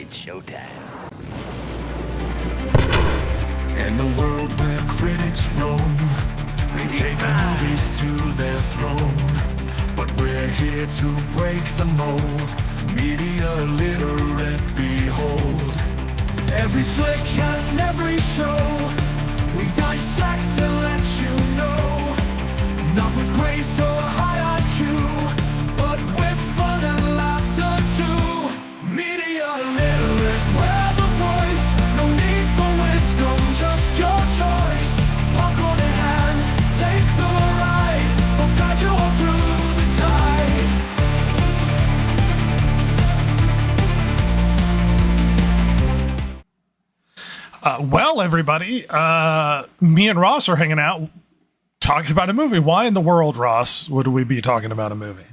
It's showtime. In the world where critics roam, they take the movies to their throne. But we're here to break the mold. Media illiterate, behold. Every flick and every show, we dissect to let you know. Not with grace or high IQ, but with fun and laughter too. Media illiterate, we're the voice. No need for wisdom, just your choice. Popcorn in hand, take the ride. We'll guide you all through the tide. Well, everybody, me and Ross are hanging out talking about a movie. Why in the world, Ross, would we be talking about a movie?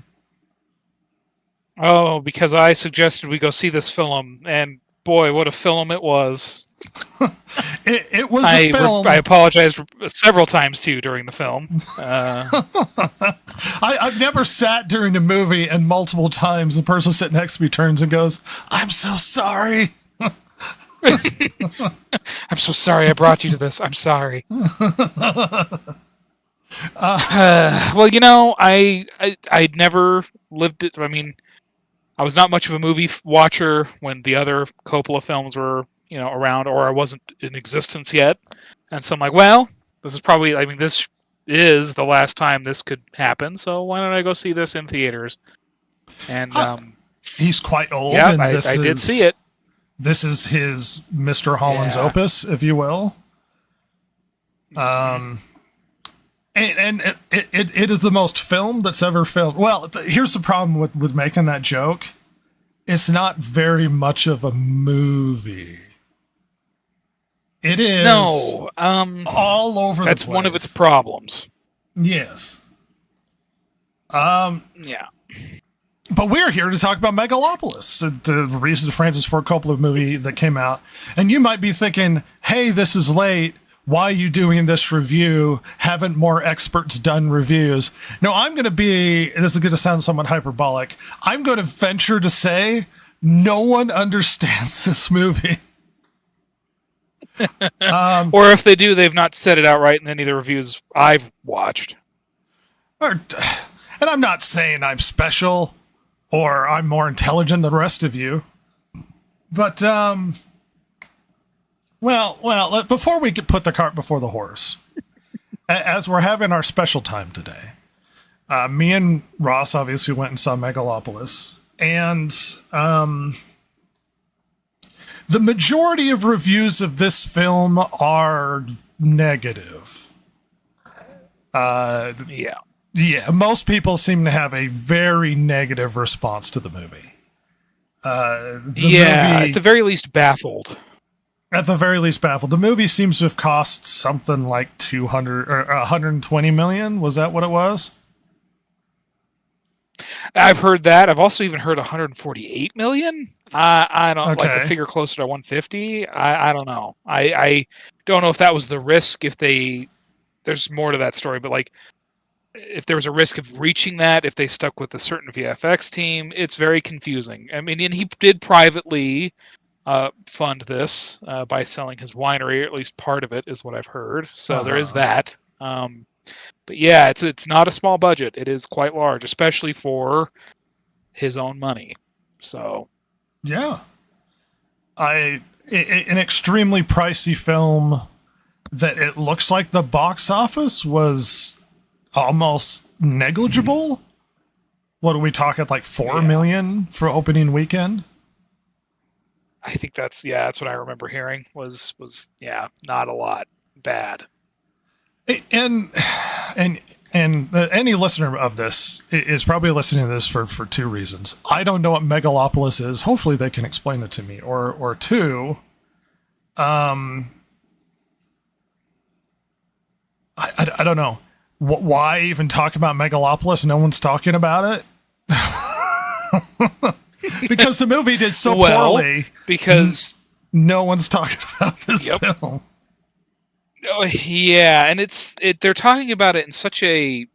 Oh, because I suggested we go see this film, and boy, what a film it was. It was a film. I apologized several times, too, during the film. I've never sat during a movie and multiple times the person sitting next to me turns and goes, "I'm so sorry." I'm so sorry I brought you to this. I'm sorry. Well, you know, I'd never lived it. I mean, I was not much of a movie watcher when the other Coppola films were, you know, around, or I wasn't in existence yet. And so I'm like, well, this is probably, I mean, this is the last time this could happen. So why don't I go see this in theaters? And he's quite old. Yeah, and I did see it. This is his Mr. Holland's opus, if you will. And it is the most film that's ever filmed. Well, here's the problem with making that joke. It's not very much of a movie. It is all over the place. That's one of its problems. Yes. Yeah. But we're here to talk about Megalopolis, the recent Francis Ford Coppola movie that came out. And you might be thinking, hey, this is late. Why are you doing this review? Haven't more experts done reviews? No, I'm going to be, this is going to sound somewhat hyperbolic, I'm going to venture to say no one understands this movie. Or if they do, they've not said it outright in any of the reviews I've watched. And I'm not saying I'm special or I'm more intelligent than the rest of you. But, well, before we could put the cart before the horse, as we're having our special time today, me and Ross obviously went and saw Megalopolis, and the majority of reviews of this film are negative. Yeah, most people seem to have a very negative response to the movie. Movie, at the very least baffled. At the very least baffled. The movie seems to have cost something like 200 or 120 million. Was that what it was? I've heard that. I've also even heard 148 million. I don't like the figure closer to 150. I don't know. I don't know if that was the risk. There's more to that story, but like, if there was a risk of reaching that, if they stuck with a certain VFX team, it's very confusing. I mean, and he did privately fund this by selling his winery, or at least part of it is what I've heard. So there is that. But yeah, it's not a small budget. It is quite large, especially for his own money. So yeah, an extremely pricey film that it looks like the box office was almost negligible. What are we talking, like 4 million for opening weekend? I think that's what I remember hearing was not a lot. Bad. And any listener of this is probably listening to this for two reasons. I don't know what Megalopolis is. Hopefully they can explain it to me. Or two, I don't know. Why even talk about Megalopolis? No one's talking about it. Because the movie did so poorly. Because no one's talking about this film. Oh, yeah, and they're talking about it in such a...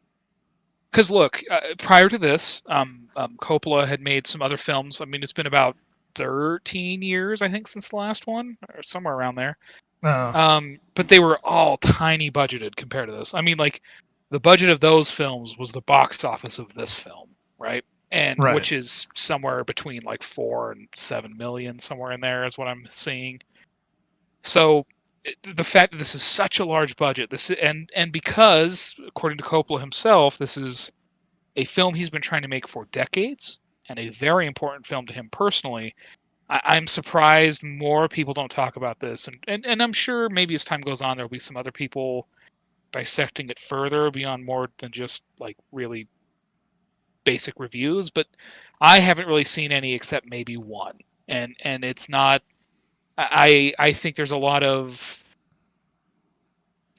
Because look, prior to this, Coppola had made some other films. I mean, it's been about 13 years, I think, since the last one, or somewhere around there. Oh. But they were all tiny budgeted compared to this. I mean, like, the budget of those films was the box office of this film, right? And Right. which is somewhere between like 4 and 7 million, somewhere in there is what I'm seeing. So the fact that this is such a large budget, and because, according to Coppola himself, this is a film he's been trying to make for decades and a very important film to him personally, I'm surprised more people don't talk about this. And I'm sure maybe as time goes on, there'll be some other people dissecting it further beyond more than just like really basic reviews. But I haven't really seen any except maybe one. And it's not, I think there's a lot of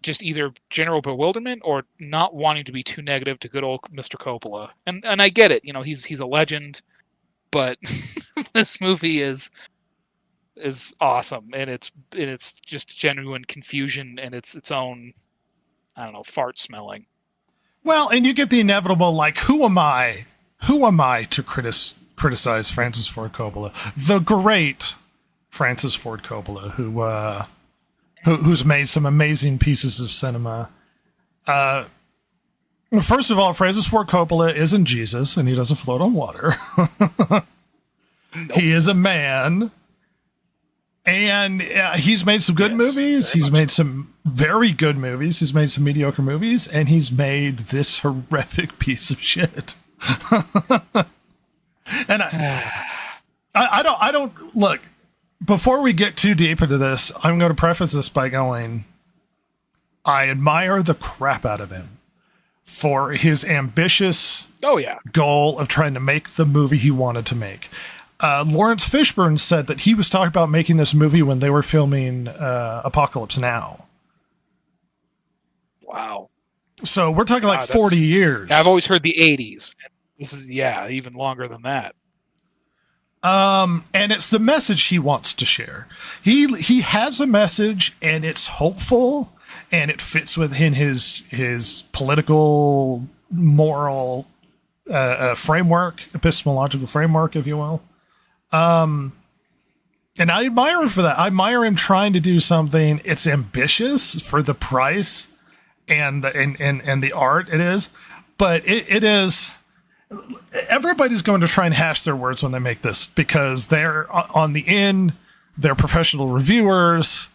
just either general bewilderment or not wanting to be too negative to good old Mr. Coppola. And I get it, he's a legend, but this movie is awesome, and it's just genuine confusion, and it's its own, I don't know, fart smelling. Well, and you get the inevitable, like, who am I to criticize Francis Ford Coppola, the great Francis Ford Coppola, who's made some amazing pieces of cinema. First of all, Francis Ford Coppola isn't Jesus, and he doesn't float on water. Nope. He is a man, and he's made some good movies. He's made some very good movies. He's made some mediocre movies, and he's made this horrific piece of shit. And I don't look. Before we get too deep into this, I'm going to preface this by going, I admire the crap out of him for his ambitious goal of trying to make the movie he wanted to make. Lawrence Fishburne said that he was talking about making this movie when they were filming Apocalypse Now. Wow. So we're talking like 40 years. I've always heard the 80s. This is, even longer than that. And it's the message he wants to share. He has a message, and it's hopeful, and it fits within his political, moral framework, epistemological framework, if you will. And I admire him for that. I admire him trying to do something. It's ambitious for the price and the art it is, but it is. Everybody's going to try and hash their words when they make this because they're on the end. They're professional reviewers.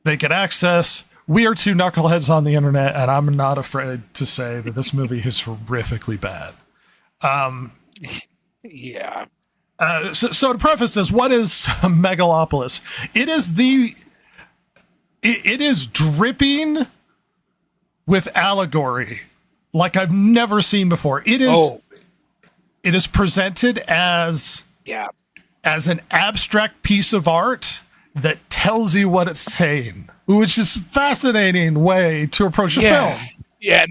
They get access. We are two knuckleheads on the internet, and I'm not afraid to say that this movie is horrifically bad. Yeah. So to preface this, what is Megalopolis? It is dripping with allegory like I've never seen before. It is presented as an abstract piece of art that tells you what it's saying, which is a fascinating way to approach a film. Yeah.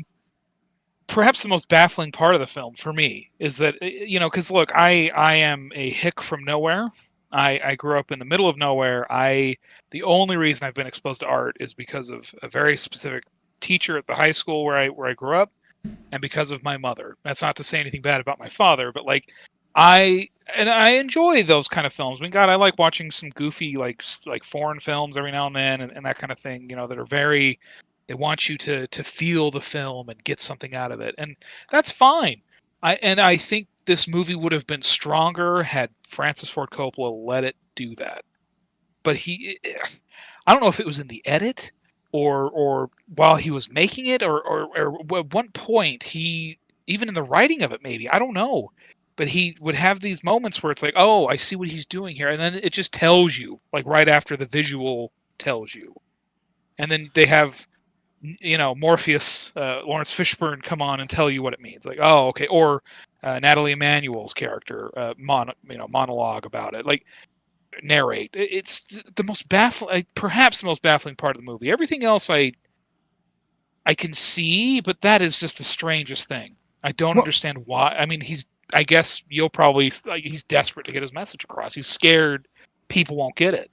Perhaps the most baffling part of the film for me is that, because look, I am a hick from nowhere. I grew up in the middle of nowhere. The only reason I've been exposed to art is because of a very specific teacher at the high school where I grew up, and because of my mother. That's not to say anything bad about my father, but like I enjoy those kind of films. I mean, God, I like watching some goofy like foreign films every now and then, and that kind of thing. That are very. They want you to feel the film and get something out of it, and that's fine. I think this movie would have been stronger had Francis Ford Coppola let it do that. But I don't know if it was in the edit or while he was making it, or at one point he, even in the writing of it, maybe, I don't know. But he would have these moments where it's like, oh, I see what he's doing here, and then it just tells you, like right after the visual tells you, and then they have. Morpheus, Lawrence Fishburne come on and tell you what it means. Like, oh, okay. Or Natalie Emanuel's character, monologue about it. Like, narrate. It's the most baffling, perhaps the most baffling part of the movie. Everything else I can see, but that is just the strangest thing. I don't understand why. I mean, I guess he's desperate to get his message across. He's scared people won't get it.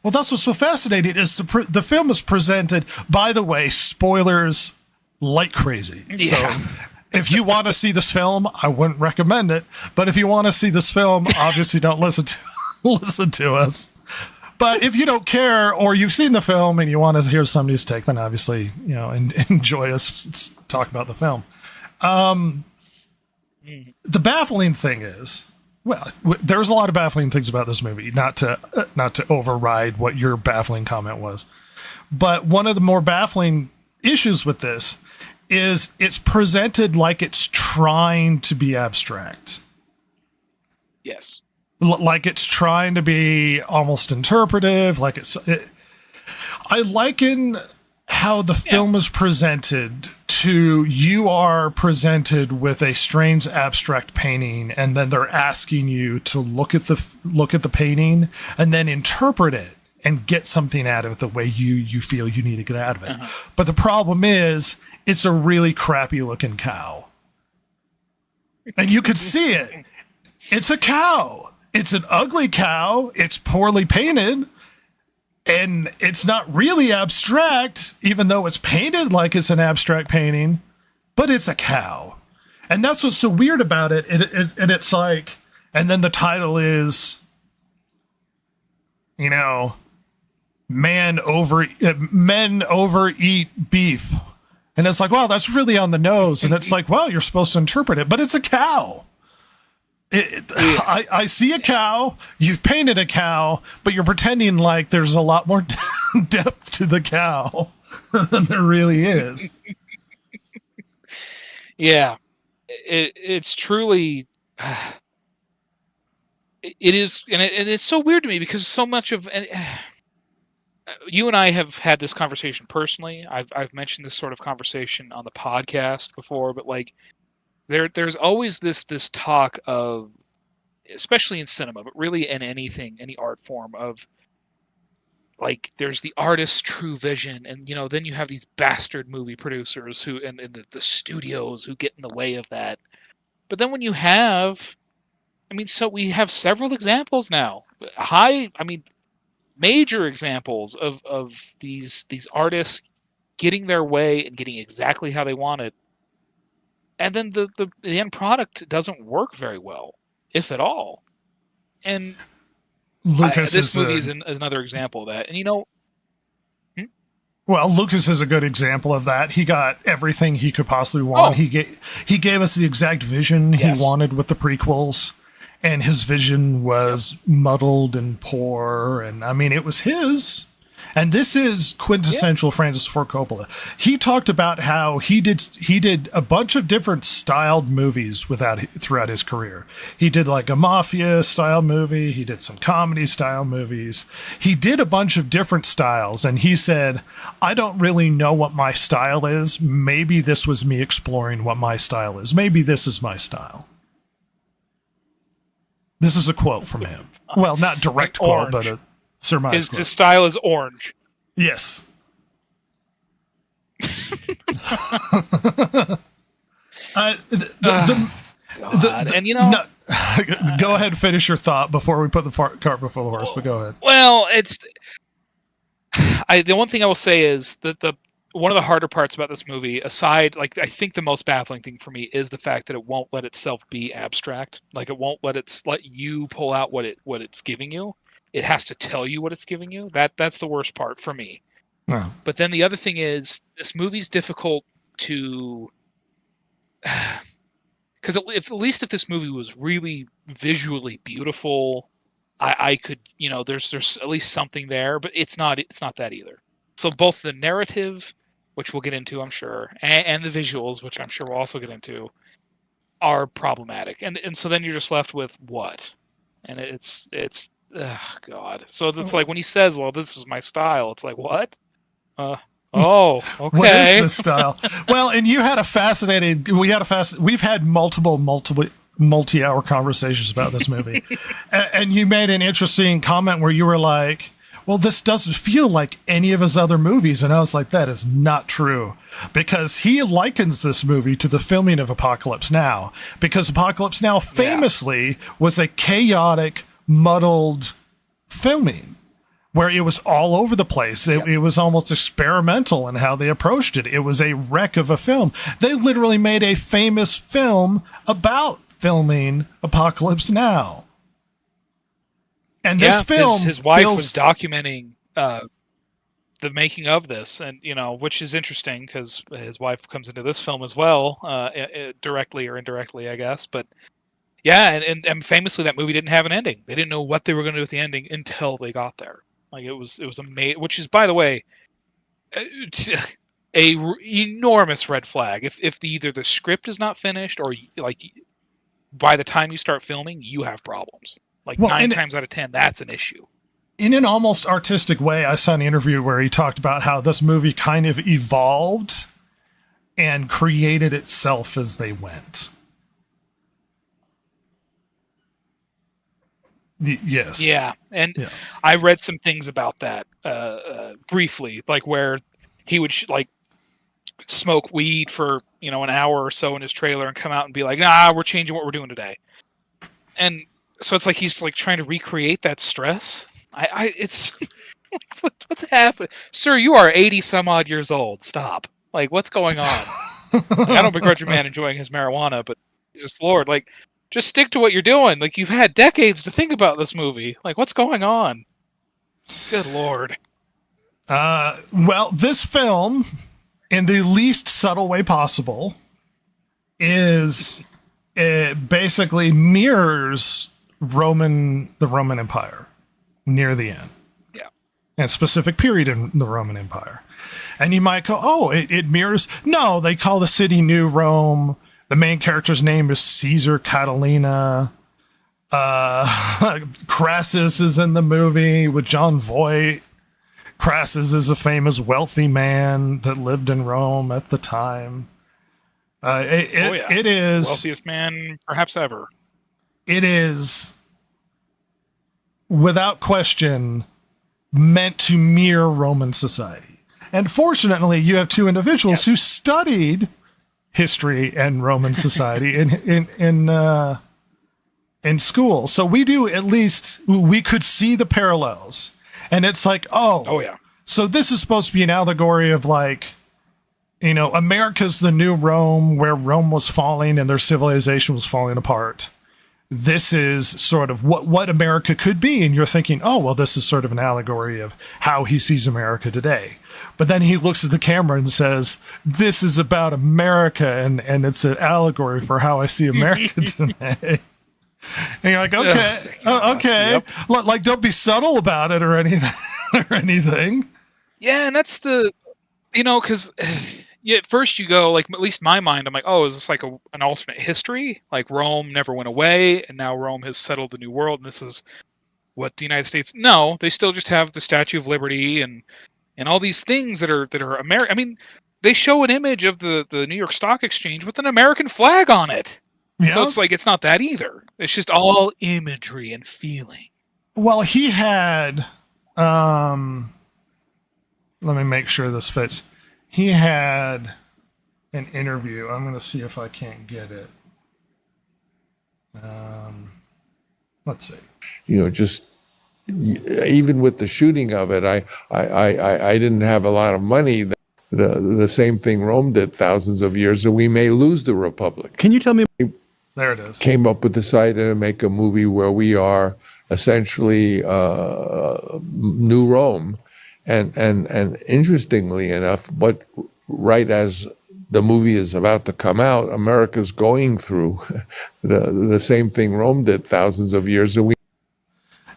Well, that's what's so fascinating is the film is presented, by the way, spoilers like crazy. Yeah. So if you want to see this film, I wouldn't recommend it. But if you want to see this film, obviously don't listen to listen to us. But if you don't care, or you've seen the film and you want to hear somebody's take, then obviously, enjoy us talk about the film. The baffling thing is, well, there's a lot of baffling things about this movie, not to override what your baffling comment was. But one of the more baffling issues with this is it's presented like it's trying to be abstract. Yes. Like it's trying to be almost interpretive. I liken how the film is presented to, you are presented with a strange abstract painting, and then they're asking you to look at the painting and then interpret it and get something out of it the way you feel you need to get out of it. Uh-huh. But the problem is, it's a really crappy looking cow. And you could see it. It's a cow. It's an ugly cow. It's poorly painted. And it's not really abstract, even though it's painted like it's an abstract painting, but it's a cow. And that's what's so weird about it. And it's like, and then the title is, men overeat beef. And it's like, wow, that's really on the nose. And it's like, well, you're supposed to interpret it, but it's a cow. I see a cow, you've painted a cow, but you're pretending like there's a lot more depth to the cow than there really is. Yeah, it's truly, it is, and it's so weird to me because so much of, you and I have had this conversation personally. I've mentioned this sort of conversation on the podcast before, but like, there's always this talk of, especially in cinema, but really in anything, any art form, of like, there's the artist's true vision, and then you have these bastard movie producers who and the studios who get in the way of that. But then when you have, so we have several examples now, major examples of these artists getting their way and getting exactly how they want it. And then the end product doesn't work very well, if at all. And this movie is another example of that. And well, Lucas is a good example of that. He got everything he could possibly want. He gave us the exact vision he wanted with the prequels, and his vision was muddled and poor. And it was his. And this is quintessential Francis Ford Coppola. He talked about how he did a bunch of different styled movies throughout his career. He did like a mafia style movie. He did some comedy style movies. He did a bunch of different styles. And he said, I don't really know what my style is. Maybe this was me exploring what my style is. Maybe this is my style. This is a quote from him. Well, not direct quote, but a surmise. His style is orange. Yes. Go ahead and finish your thought before we put the cart before the horse, but go ahead. Well, the one thing I will say is that one of the harder parts about this movie, aside, like, I think the most baffling thing for me is the fact that it won't let itself be abstract. Like, it won't let you pull out what it's giving you. It has to tell you what it's giving you. That's the worst part for me. Oh. But then the other thing is, this movie's difficult to, because at least if this movie was really visually beautiful, I could, there's at least something there. But it's not that either. So both the narrative, which we'll get into, I'm sure, and the visuals, which I'm sure we'll also get into, are problematic. And so then you're just left with what? And it's oh God. So it's like when he says, well, this is my style, it's like, what? Okay. What is this style? Well, and you had we've had multiple multi-hour conversations about this movie. and you made an interesting comment where you were like, well, this doesn't feel like any of his other movies. And I was like, that is not true, because he likens this movie to the filming of Apocalypse Now, because Apocalypse Now famously was a chaotic, muddled filming where it was all over the place. It was almost experimental in how they approached it. It was a wreck of a film. They literally made a famous film about filming Apocalypse Now. And this film, his wife was documenting the making of this, and which is interesting because his wife comes into this film as well, directly or indirectly, I guess. But yeah, and famously, that movie didn't have an ending. They didn't know what they were going to do with the ending until they got there. Like it was amazing. Which is, by the way, enormous red flag. If either the script is not finished or like by the time you start filming, you have problems. Like 9 times out of 10, that's an issue. In an almost artistic way, I saw an interview where he talked about how this movie kind of evolved and created itself as they went. Yes. Yeah, and I read some things about that briefly, like where he would smoke weed for an hour or so in his trailer and come out and be like, "Nah, we're changing what we're doing today." And so it's like he's like trying to recreate that stress. It's what's happening, sir? You are 80 some odd years old. Stop. Like, what's going on? Like, I don't begrudge a man enjoying his marijuana, but Jesus Lord, like, just stick to what you're doing. Like, you've had decades to think about this movie. Like, what's going on? Good Lord. Well, this film, in the least subtle way possible, it basically mirrors the Roman Empire near the end. Yeah. And a specific period in the Roman Empire. And you might go, oh, it mirrors. No, they call the city New Rome. The main character's name is Caesar Catalina. Crassus is in the movie with John Voight. Crassus is a famous wealthy man that lived in Rome at the time. It is wealthiest man perhaps ever. It is, without question, meant to mirror Roman society. And fortunately, you have two individuals who studied history and Roman society in school. So we could see the parallels. And it's like, oh yeah. So this is supposed to be an allegory of like, America's the new Rome, where Rome was falling and their civilization was falling apart. This is sort of what America could be. And you're thinking, oh, well, this is sort of an allegory of how he sees America today. But then he looks at the camera and says, this is about America, and it's an allegory for how I see America today. And you're like, okay, okay. Yep. Like, don't be subtle about it or anything. Yeah, and that's because at first you go, like, at least my mind, I'm like, oh, is this like an alternate history? Like Rome never went away, and now Rome has settled the new world, and this is what the United States... No, they still just have the Statue of Liberty and all these things that are American. I mean, they show an image of the New York Stock Exchange with an American flag on it. Yeah. So it's like, it's not that either. It's just all imagery and feeling. Well, he had, let me make sure this fits. He had an interview. I'm going to see if I can't get it. Let's see. Just even with the shooting of it, I didn't have a lot of money. The same thing Rome did thousands of years, and we may lose the Republic. Can you tell me? There it is. Came up with this idea to make a movie where we are essentially New Rome, and interestingly enough, right as the movie is about to come out, America's going through the same thing Rome did thousands of years, and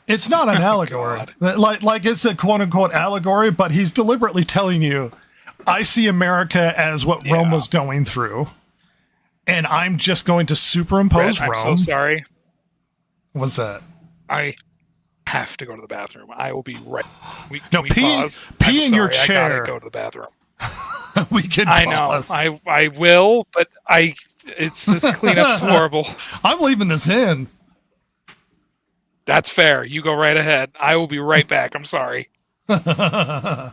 it's not an allegory. Like it's a quote unquote allegory, but he's deliberately telling you, I see America as what Rome was going through. And I'm just going to superimpose Rome. I'm so sorry. What's that? I have to go to the bathroom. I will be right. Pee in your chair. I gotta go to the bathroom. We can pause. I know. I will, but the cleanup's horrible. I'm leaving this in. That's fair. You go right ahead. I will be right back. I'm sorry. I'm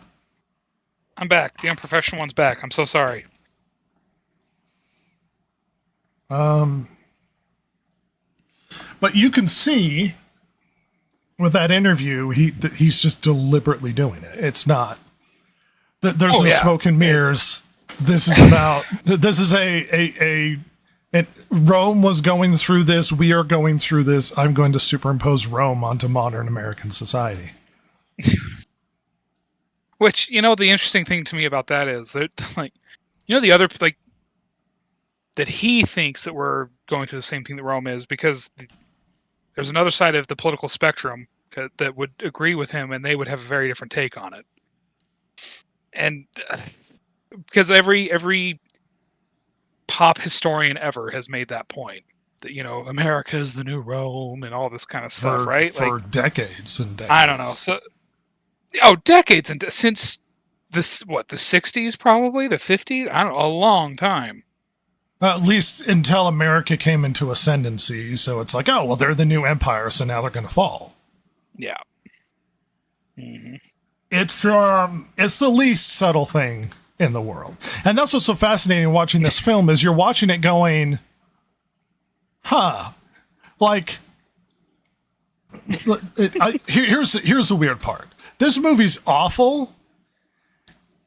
back. The unprofessional one's back. I'm so sorry. But you can see with that interview, he's just deliberately doing it. It's not that there's no smoke and mirrors. This is about, this is a Rome was going through this. We are going through this. I'm going to superimpose Rome onto modern American society. Which, the interesting thing to me about that is that, the other, that he thinks that we're going through the same thing that Rome is, because there's another side of the political spectrum that would agree with him, and they would have a very different take on it. And because every pop historian ever has made that point, that America is the new Rome and all this kind of stuff, right? For decades and decades. I don't know. So, decades and since the 60s, probably the 50s. I don't know, a long time. At least until America came into ascendancy. So it's like, oh well, they're the new empire, so now they're going to fall. Yeah. Mm-hmm. It's the least subtle thing in the world. And that's what's so fascinating watching this film is you're watching it going, here's the weird part. This movie's awful,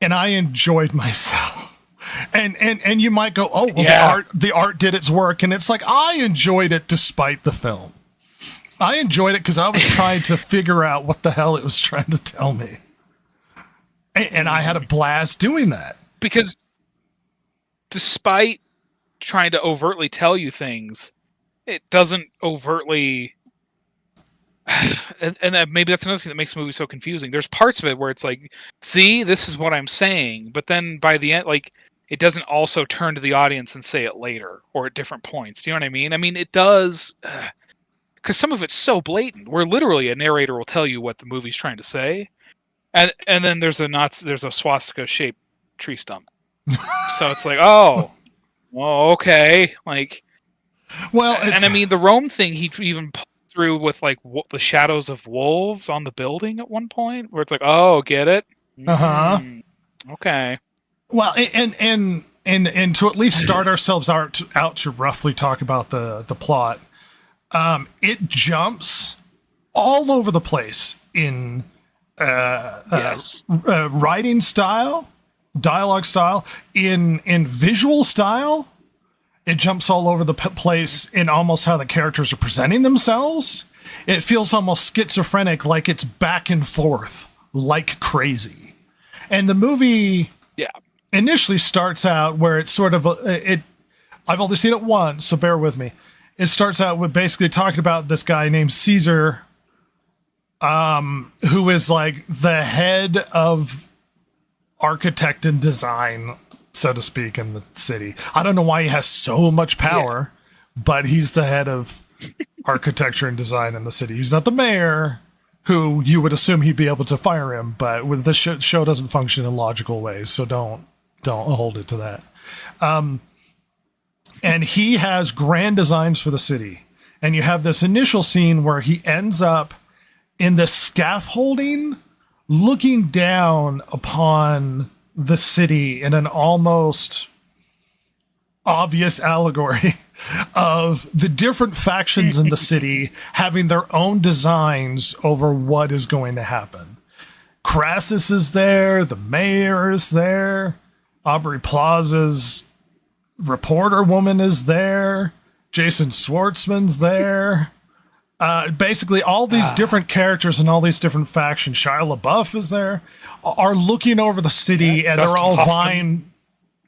and I enjoyed myself. And you might go, oh, well, the art did its work. And it's like, I enjoyed it despite the film. I enjoyed it because I was trying to figure out what the hell it was trying to tell me. And I had a blast doing that. Because despite trying to overtly tell you things, it doesn't overtly... And maybe that's another thing that makes the movie so confusing. There's parts of it where it's like, see, this is what I'm saying. But then by the end, it doesn't also turn to the audience and say it later or at different points. Do you know what I mean? I mean, it does... because some of it's so blatant, where literally a narrator will tell you what the movie's trying to say, and then there's a swastika-shaped tree stump. So it's like, oh, well, okay, well, and I mean the Rome thing, he even pulled through with the shadows of wolves on the building at one point, where it's like, oh, get it? Okay. Well, and to at least start ourselves out to roughly talk about the plot. It jumps all over the place in writing style, dialogue style, in visual style. It jumps all over the place in almost how the characters are presenting themselves. It feels almost schizophrenic, like it's back and forth like crazy. And the movie initially starts out where it's sort of I've only seen it once, so bear with me. It starts out with basically talking about this guy named Caesar, who is like the head of architect and design, so to speak, in the city. I don't know why he has so much power, but he's the head of architecture and design in the city. He's not the mayor, who you would assume he'd be able to fire him, but with this show doesn't function in logical ways, so don't hold it to that. And he has grand designs for the city. And you have this initial scene where he ends up in the scaffolding looking down upon the city in an almost obvious allegory of the different factions in the city having their own designs over what is going to happen. Crassus is there. The mayor is there. Aubrey Plaza's reporter woman is there. Jason Schwartzman's there. Basically, all these different characters and all these different factions, Shia LaBeouf is there, are looking over the city, and they're all vying.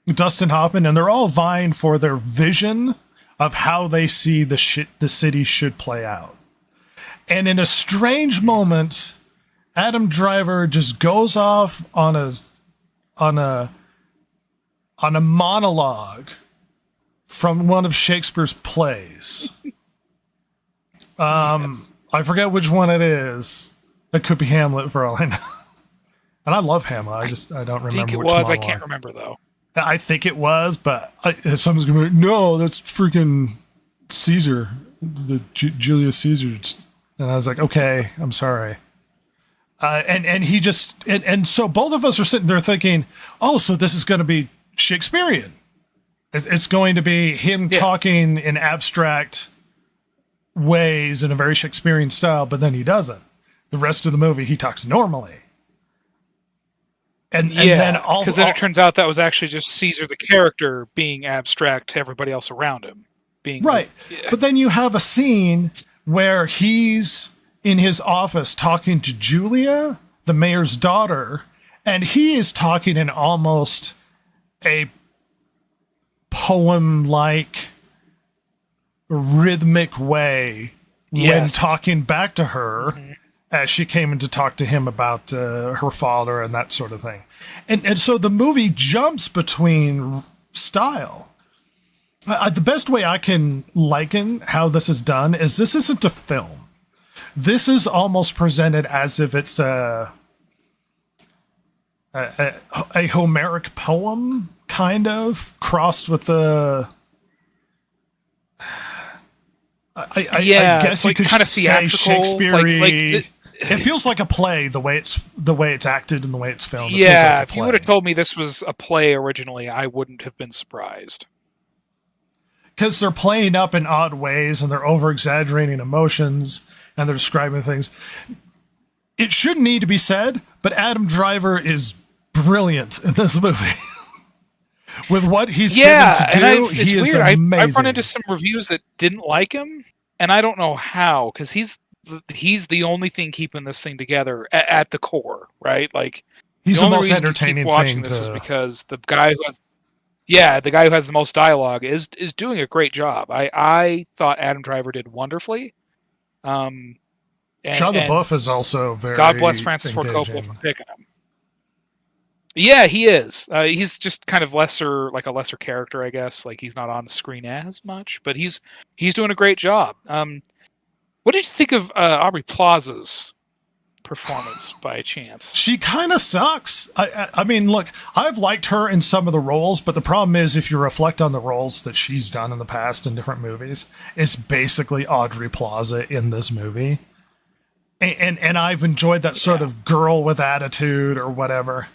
Dustin Hoffman, and they're all vying for their vision of how they see the city should play out. And in a strange moment, Adam Driver just goes off on a monologue from one of Shakespeare's plays. I forget which one it is. It could be Hamlet for all I know. And I love Hamlet. I don't remember. I think it was. I can't remember though. I think it was, but someone's gonna be like, no, that's freaking Caesar, the Julius Caesar. And I was like, okay, I'm sorry. And he just and so both of us are sitting there thinking, oh, so this is going to be Shakespearean. It's going to be him talking in abstract ways in a very Shakespearean style, but then he doesn't. The rest of the movie, he talks normally. And then because then it turns out that was actually just Caesar the character being abstract to everybody else around him. being right. Yeah. But then you have a scene where he's in his office talking to Julia, the mayor's daughter, and he is talking in almost a poem-like rhythmic way when talking back to her as she came in to talk to him about her father and that sort of thing. And so the movie jumps between style. The best way I can liken how this is done is this isn't a film. This is almost presented as if it's a Homeric poem, kind of, crossed with a... I guess you could kind of say Shakespeare-y. It feels like a play the way it's acted and the way it's filmed. It feels like a if you play. would have told me this was a play originally, I wouldn't have been surprised. Because they're playing up in odd ways and they're over-exaggerating emotions and they're describing things. It shouldn't need to be said, but Adam Driver is brilliant in this movie. With what he's given to do, he is weird. amazing. I've run into some reviews that didn't like him, and I don't know how, because he's the only thing keeping this thing together at the core, right? Like he's the most entertaining entertaining watching thing this is because the guy who has the most dialogue is doing a great job. I thought Adam Driver did wonderfully. Shia LaBeouf is also very God bless Francis Ford Coppola for picking him. Yeah, he is. He's just kind of a lesser character, I guess. Like he's not on the screen as much, but he's doing a great job. What did you think of Aubrey Plaza's performance by chance? She kind of sucks. I mean, look, I've liked her in some of the roles, but the problem is if you reflect on the roles that she's done in the past in different movies, it's basically Aubrey Plaza in this movie. And I've enjoyed that sort of girl with attitude or whatever.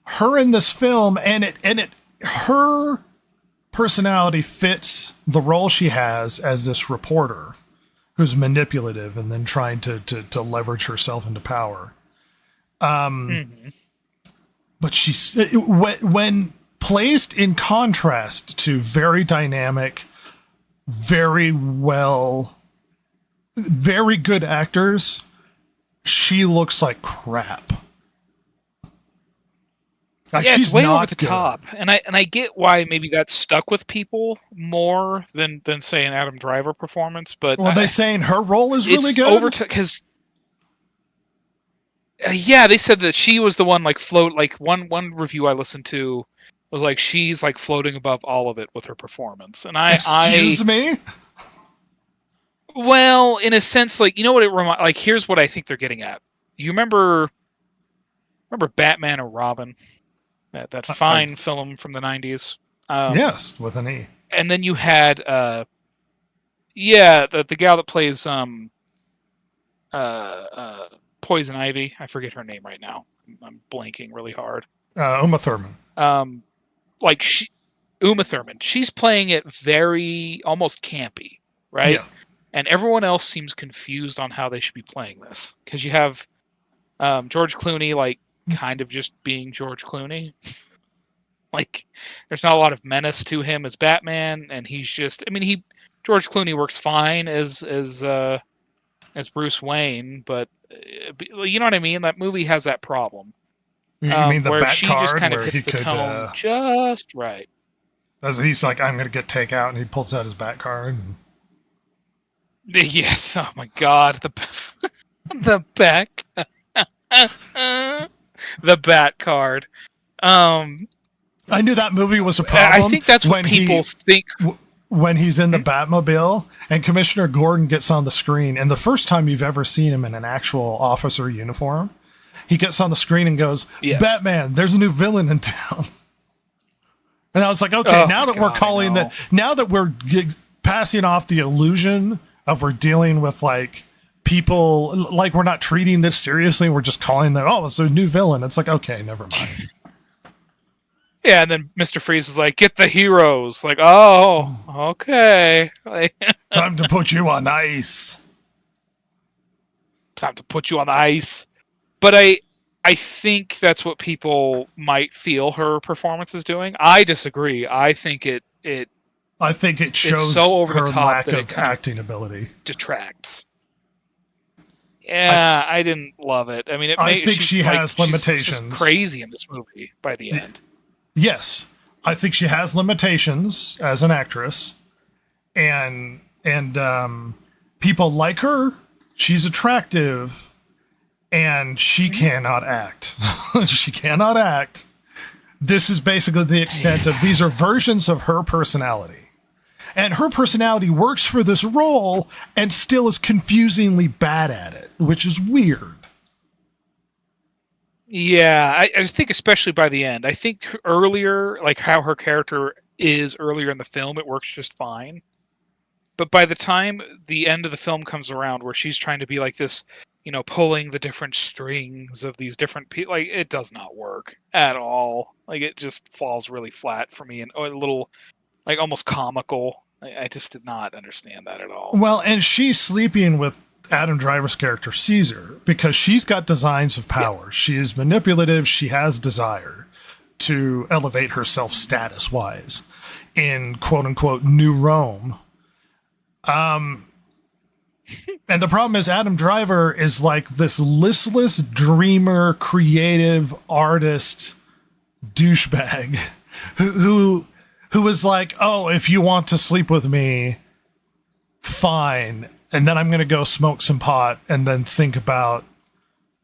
Her in this film, her personality fits the role she has as this reporter who's manipulative and then trying to leverage herself into power. But she's when placed in contrast to very dynamic, very good actors, she looks like crap. Like, yeah, she's it's way not over the good. top, and I get why maybe that stuck with people more than say an Adam Driver performance. But They saying her role is really it's good because they said that she was the one one review I listened to was like she's like floating above all of it with her performance, and Excuse me. Well, in a sense, like, you know what it reminds, like, here's what I think they're getting at. You remember Batman or Robin? That fine film from the 90s. Yes, with an E. And then you had the gal that plays Poison Ivy. I forget her name right now. I'm blanking really hard. Uma Thurman. Uma Thurman. She's playing it very almost campy, right? Yeah. And everyone else seems confused on how they should be playing this. Because you have George Clooney, like, kind of just being George Clooney. Like, there's not a lot of menace to him as Batman, and he's just... I mean, George Clooney works fine as Bruce Wayne, but you know what I mean? That movie has that problem. You mean the where Bat she card just kind of where hits he the could, tone just right. He's like, I'm going to get takeout, and he pulls out his Bat card. And... Yes. Oh my God. The back. The Bat card. I knew that movie was a problem. I think that's what people think. When he's in the Batmobile and Commissioner Gordon gets on the screen, and the first time you've ever seen him in an actual officer uniform, he gets on the screen and goes, yes. Batman, there's a new villain in town. And I was like, okay, now that we're passing off the illusion of we're dealing with like people, like we're not treating this seriously. We're just calling them, it's a new villain. It's like, okay, never mind. Yeah, and then Mr. Freeze is like, get the heroes. Like, oh, okay. Time to put you on ice. Time to put you on the ice. But I think that's what people might feel her performance is doing. I disagree. I think it I think it shows so over the her top lack that of it kind of acting ability. detracts. Yeah, I didn't love it. I mean, I think she has she's limitations. just crazy in this movie by the end. Yes, I think she has limitations as an actress, and people like her. She's attractive, and she cannot act. She cannot act. This is basically the extent of these are versions of her personality. And her personality works for this role and still is confusingly bad at it, which is weird. Yeah, I think especially by the end. I think earlier, like how her character is earlier in the film, it works just fine. But by the time the end of the film comes around, where she's trying to be like this, pulling the different strings of these different people, like it does not work at all. Like it just falls really flat for me and a little, like almost comical. I just did not understand that at all. Well, and she's sleeping with Adam Driver's character Caesar because she's got designs of power. Yes. She is manipulative. She has desire to elevate herself status wise in quote unquote New Rome. And the problem is Adam Driver is like this listless dreamer, creative artist douchebag who is like, oh, if you want to sleep with me, fine. And then I'm going to go smoke some pot and then think about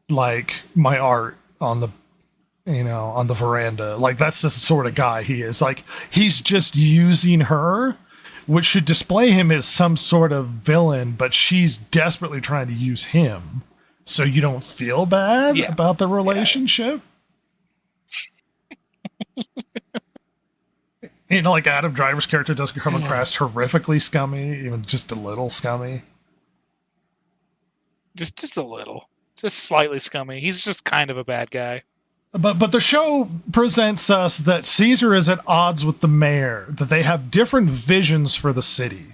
like my art on the, on the veranda. Like that's the sort of guy he is. Like he's just using her, which should display him as some sort of villain, but she's desperately trying to use him. So you don't feel bad about the relationship. Yeah. Like Adam Driver's character does come across horrifically scummy, even just a little scummy. Just a little. Just slightly scummy. He's just kind of a bad guy. But the show presents us that Caesar is at odds with the mayor, that they have different visions for the city.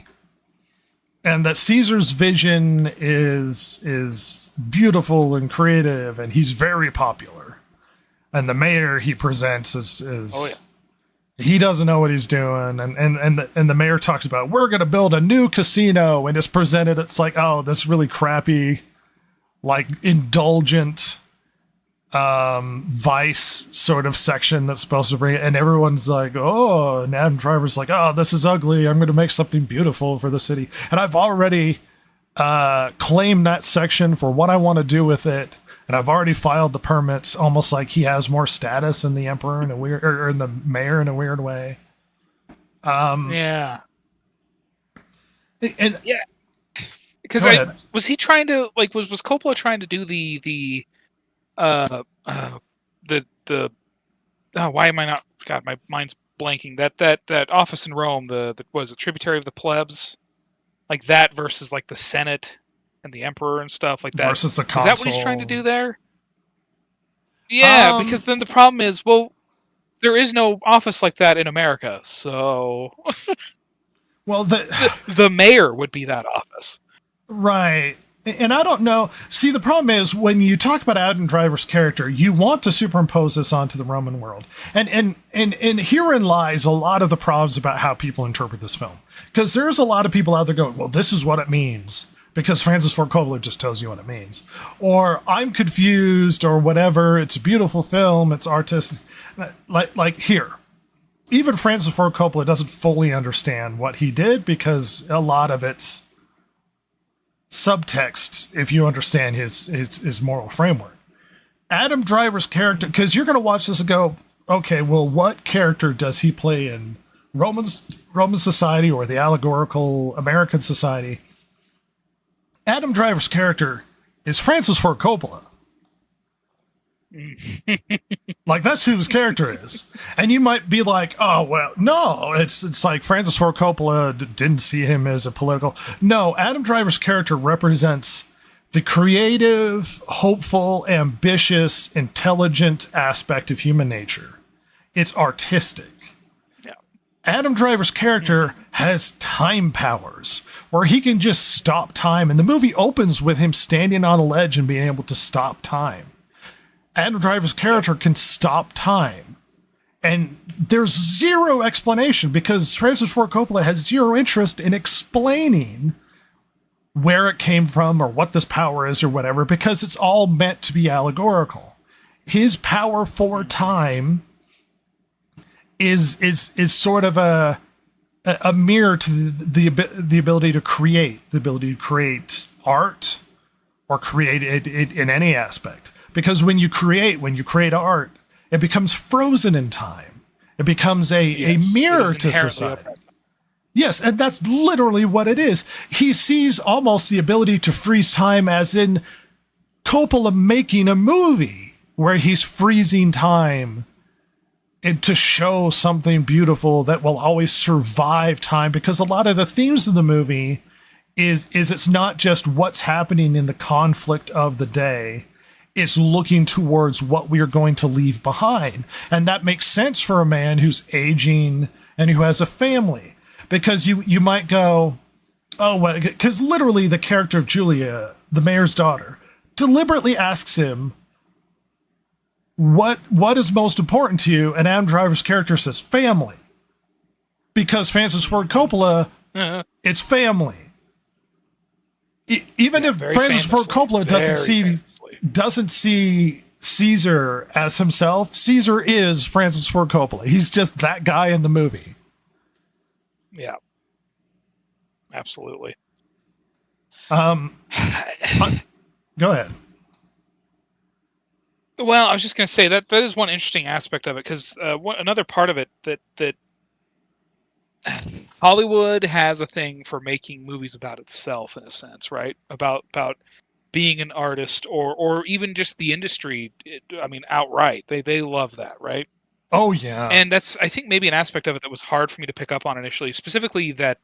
And that Caesar's vision is beautiful and creative, and he's very popular. And the mayor he presents is he doesn't know what he's doing. And the mayor talks about, we're going to build a new casino, and it's presented, it's like, oh, this really crappy, like indulgent Vice sort of section that's supposed to bring it, and everyone's like, oh, and Adam Driver's like, oh, this is ugly, I'm going to make something beautiful for the city. And I've already claimed that section for what I want to do with it, and I've already filed the permits, almost like he has more status than the emperor in a weird, or in the mayor in a weird way. Yeah. And yeah, because was he trying to like was Coppola trying to do the why am I not? God, my mind's blanking. That office in Rome, the was a tributary of the plebs, like that versus like the Senate and the emperor and stuff like that. Versus the consul. Is that what he's trying to do there? Yeah, because then the problem is, well, there is no office like that in America, so well, the mayor would be that office, right? And I don't know. See, the problem is when you talk about Adam Driver's character, you want to superimpose this onto the Roman world. And herein lies a lot of the problems about how people interpret this film. Because there's a lot of people out there going, well, this is what it means. Because Francis Ford Coppola just tells you what it means. Or I'm confused or whatever. It's a beautiful film. It's artistic. Like here. Even Francis Ford Coppola doesn't fully understand what he did because a lot of it's subtext if you understand his moral framework. Adam Driver's character, because you're going to watch this and go, okay, well, what character does he play in Roman society or the allegorical American society? Adam Driver's character is Francis Ford Coppola. Like that's who his character is. And you might be like, oh well, no, it's like Francis Ford Coppola didn't see him as a political. No, Adam Driver's character represents the creative, hopeful, ambitious, intelligent aspect of human nature. It's artistic. Yeah. Adam Driver's character has time powers where he can just stop time, and the movie opens with him standing on a ledge and being able to stop time. Adam Driver's character can stop time. And there's zero explanation because Francis Ford Coppola has zero interest in explaining where it came from or what this power is or whatever, because it's all meant to be allegorical. His power for time is sort of a mirror to the ability to create art or create it in any aspect. Because when you create art, it becomes frozen in time. It becomes a mirror to society. Yes, and that's literally what it is. He sees almost the ability to freeze time as in Coppola making a movie where he's freezing time and to show something beautiful that will always survive time, because a lot of the themes of the movie is it's not just what's happening in the conflict of the day. It's looking towards what we are going to leave behind. And that makes sense for a man who's aging and who has a family. Because you might go, oh, well, because literally the character of Julia, the mayor's daughter, deliberately asks him, what is most important to you? And Adam Driver's character says family. Because Francis Ford Coppola, it's family. Even if Francis Ford Coppola doesn't see Caesar as himself, Caesar is Francis Ford Coppola. He's just that guy in the movie. Yeah, absolutely. Go ahead. Well, I was just going to say that is one interesting aspect of it, because another part of it that Hollywood has a thing for making movies about itself, in a sense, right? About being an artist or even just the industry. Outright, they love that, right? Oh yeah. And that's, I think, maybe an aspect of it that was hard for me to pick up on initially, specifically that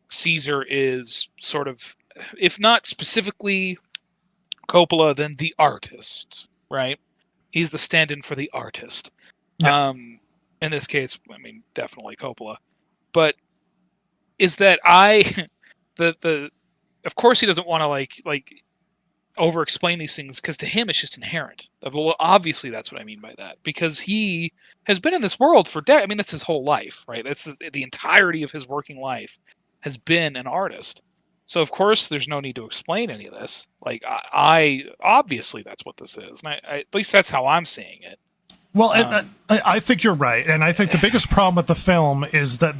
Caesar is sort of, if not specifically Coppola, then the artist, right? He's the stand-in for the artist. Yeah. In this case, definitely Coppola. But is that of course he doesn't want to like over-explain these things, because to him it's just inherent. Well, obviously that's what I mean by that, because he has been in this world for decades. That's his whole life, right? That's the entirety of his working life has been an artist. So of course there's no need to explain any of this. Like I obviously that's what this is, and I at least that's how I'm seeing it. Well, I think you're right, and I think the biggest problem with the film is that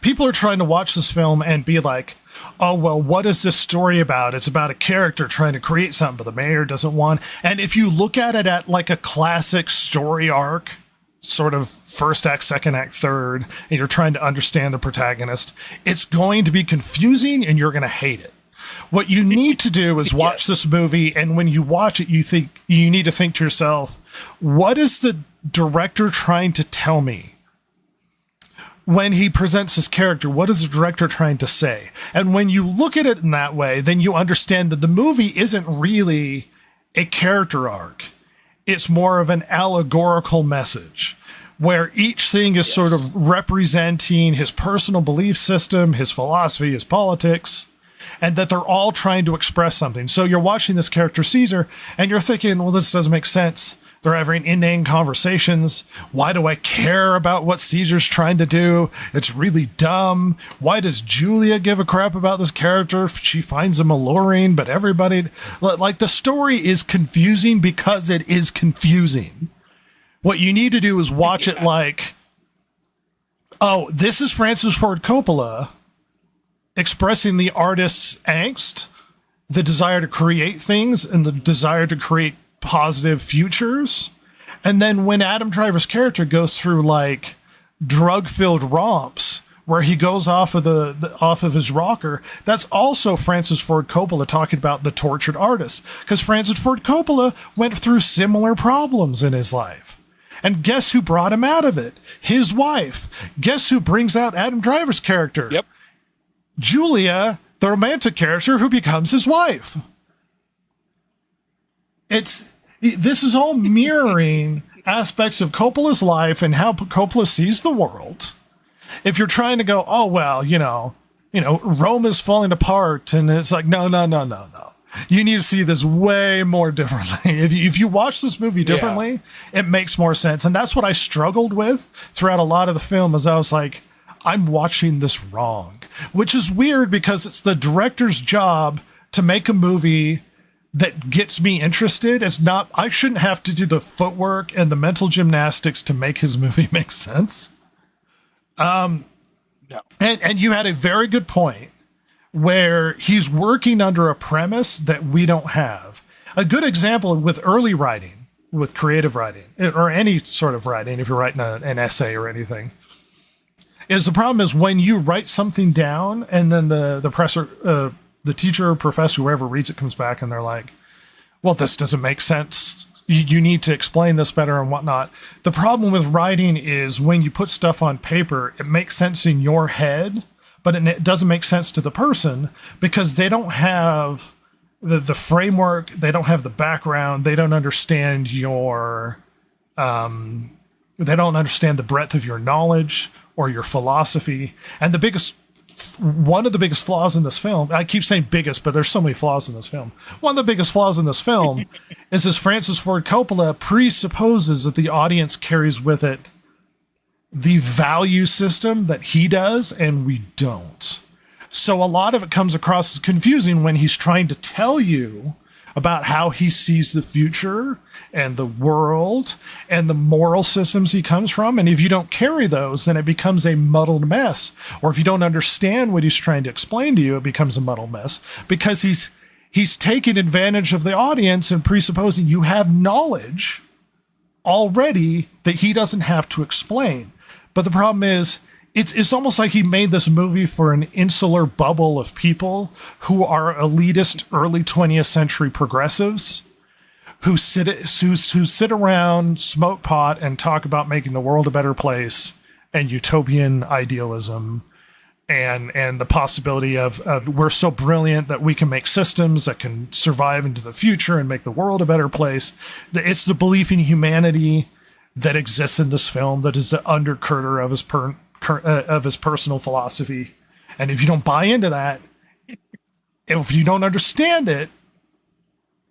people are trying to watch this film and be like, oh, well, what is this story about? It's about a character trying to create something, but the mayor doesn't want. And if you look at it at like a classic story arc, sort of first act, second act, third, and you're trying to understand the protagonist, it's going to be confusing and you're going to hate it. What you need to do is watch this movie, and when you watch it, you need to think to yourself, what is the director trying to tell me? When he presents his character, what is the director trying to say? And when you look at it in that way, then you understand that the movie isn't really a character arc. It's more of an allegorical message where each thing is sort of representing his personal belief system, his philosophy, his politics, and that they're all trying to express something. So you're watching this character Caesar and you're thinking, well, this doesn't make sense. They're having inane conversations. Why do I care about what Caesar's trying to do? It's really dumb. Why does Julia give a crap about this character? She finds him alluring, but everybody, like, the story is confusing because it is confusing. What you need to do is watch it like, oh, this is Francis Ford Coppola expressing the artist's angst, the desire to create things, and the desire to create positive futures. And then when Adam Driver's character goes through like drug-filled romps where he goes off of his rocker, that's also Francis Ford Coppola talking about the tortured artist, because Francis Ford Coppola went through similar problems in his life. And guess who brought him out of it? His wife. Guess who brings out Adam Driver's character? Yep. Julia, the romantic character who becomes his wife. This is all mirroring aspects of Coppola's life and how Coppola sees the world. If you're trying to go, oh, well, Rome is falling apart, and it's like, no. You need to see this way more differently. If you watch this movie differently, it makes more sense. And that's what I struggled with throughout a lot of the film, is I was like, I'm watching this wrong, which is weird because it's the director's job to make a movie that gets me interested. It's not, I shouldn't have to do the footwork and the mental gymnastics to make his movie make sense. No. And you had a very good point where he's working under a premise that we don't have. A good example with early writing, with creative writing, or any sort of writing, if you're writing an essay or anything, is the problem is when you write something down and then the teacher or professor, whoever reads it, comes back and they're like, well, this doesn't make sense. You need to explain this better and whatnot. The problem with writing is when you put stuff on paper, it makes sense in your head, but it doesn't make sense to the person because they don't have the framework. They don't have the background. They don't understand your, they don't understand the breadth of your knowledge or your philosophy. And one of the biggest flaws in this film, I keep saying biggest, but there's so many flaws in this film. One of the biggest flaws in this film is this Francis Ford Coppola presupposes that the audience carries with it the value system that he does, and we don't. So a lot of it comes across as confusing when he's trying to tell you about how he sees the future and the world and the moral systems he comes from. And if you don't carry those, then it becomes a muddled mess. Or if you don't understand what he's trying to explain to you, it becomes a muddled mess because he's taking advantage of the audience and presupposing you have knowledge already that he doesn't have to explain. But the problem is, it's almost like he made this movie for an insular bubble of people who are elitist early 20th century progressives who sit around, smoke pot, and talk about making the world a better place and utopian idealism and the possibility of we're so brilliant that we can make systems that can survive into the future and make the world a better place. It's the belief in humanity that exists in this film that is the undercurrent of his personal philosophy. And if you don't buy into that, if you don't understand it,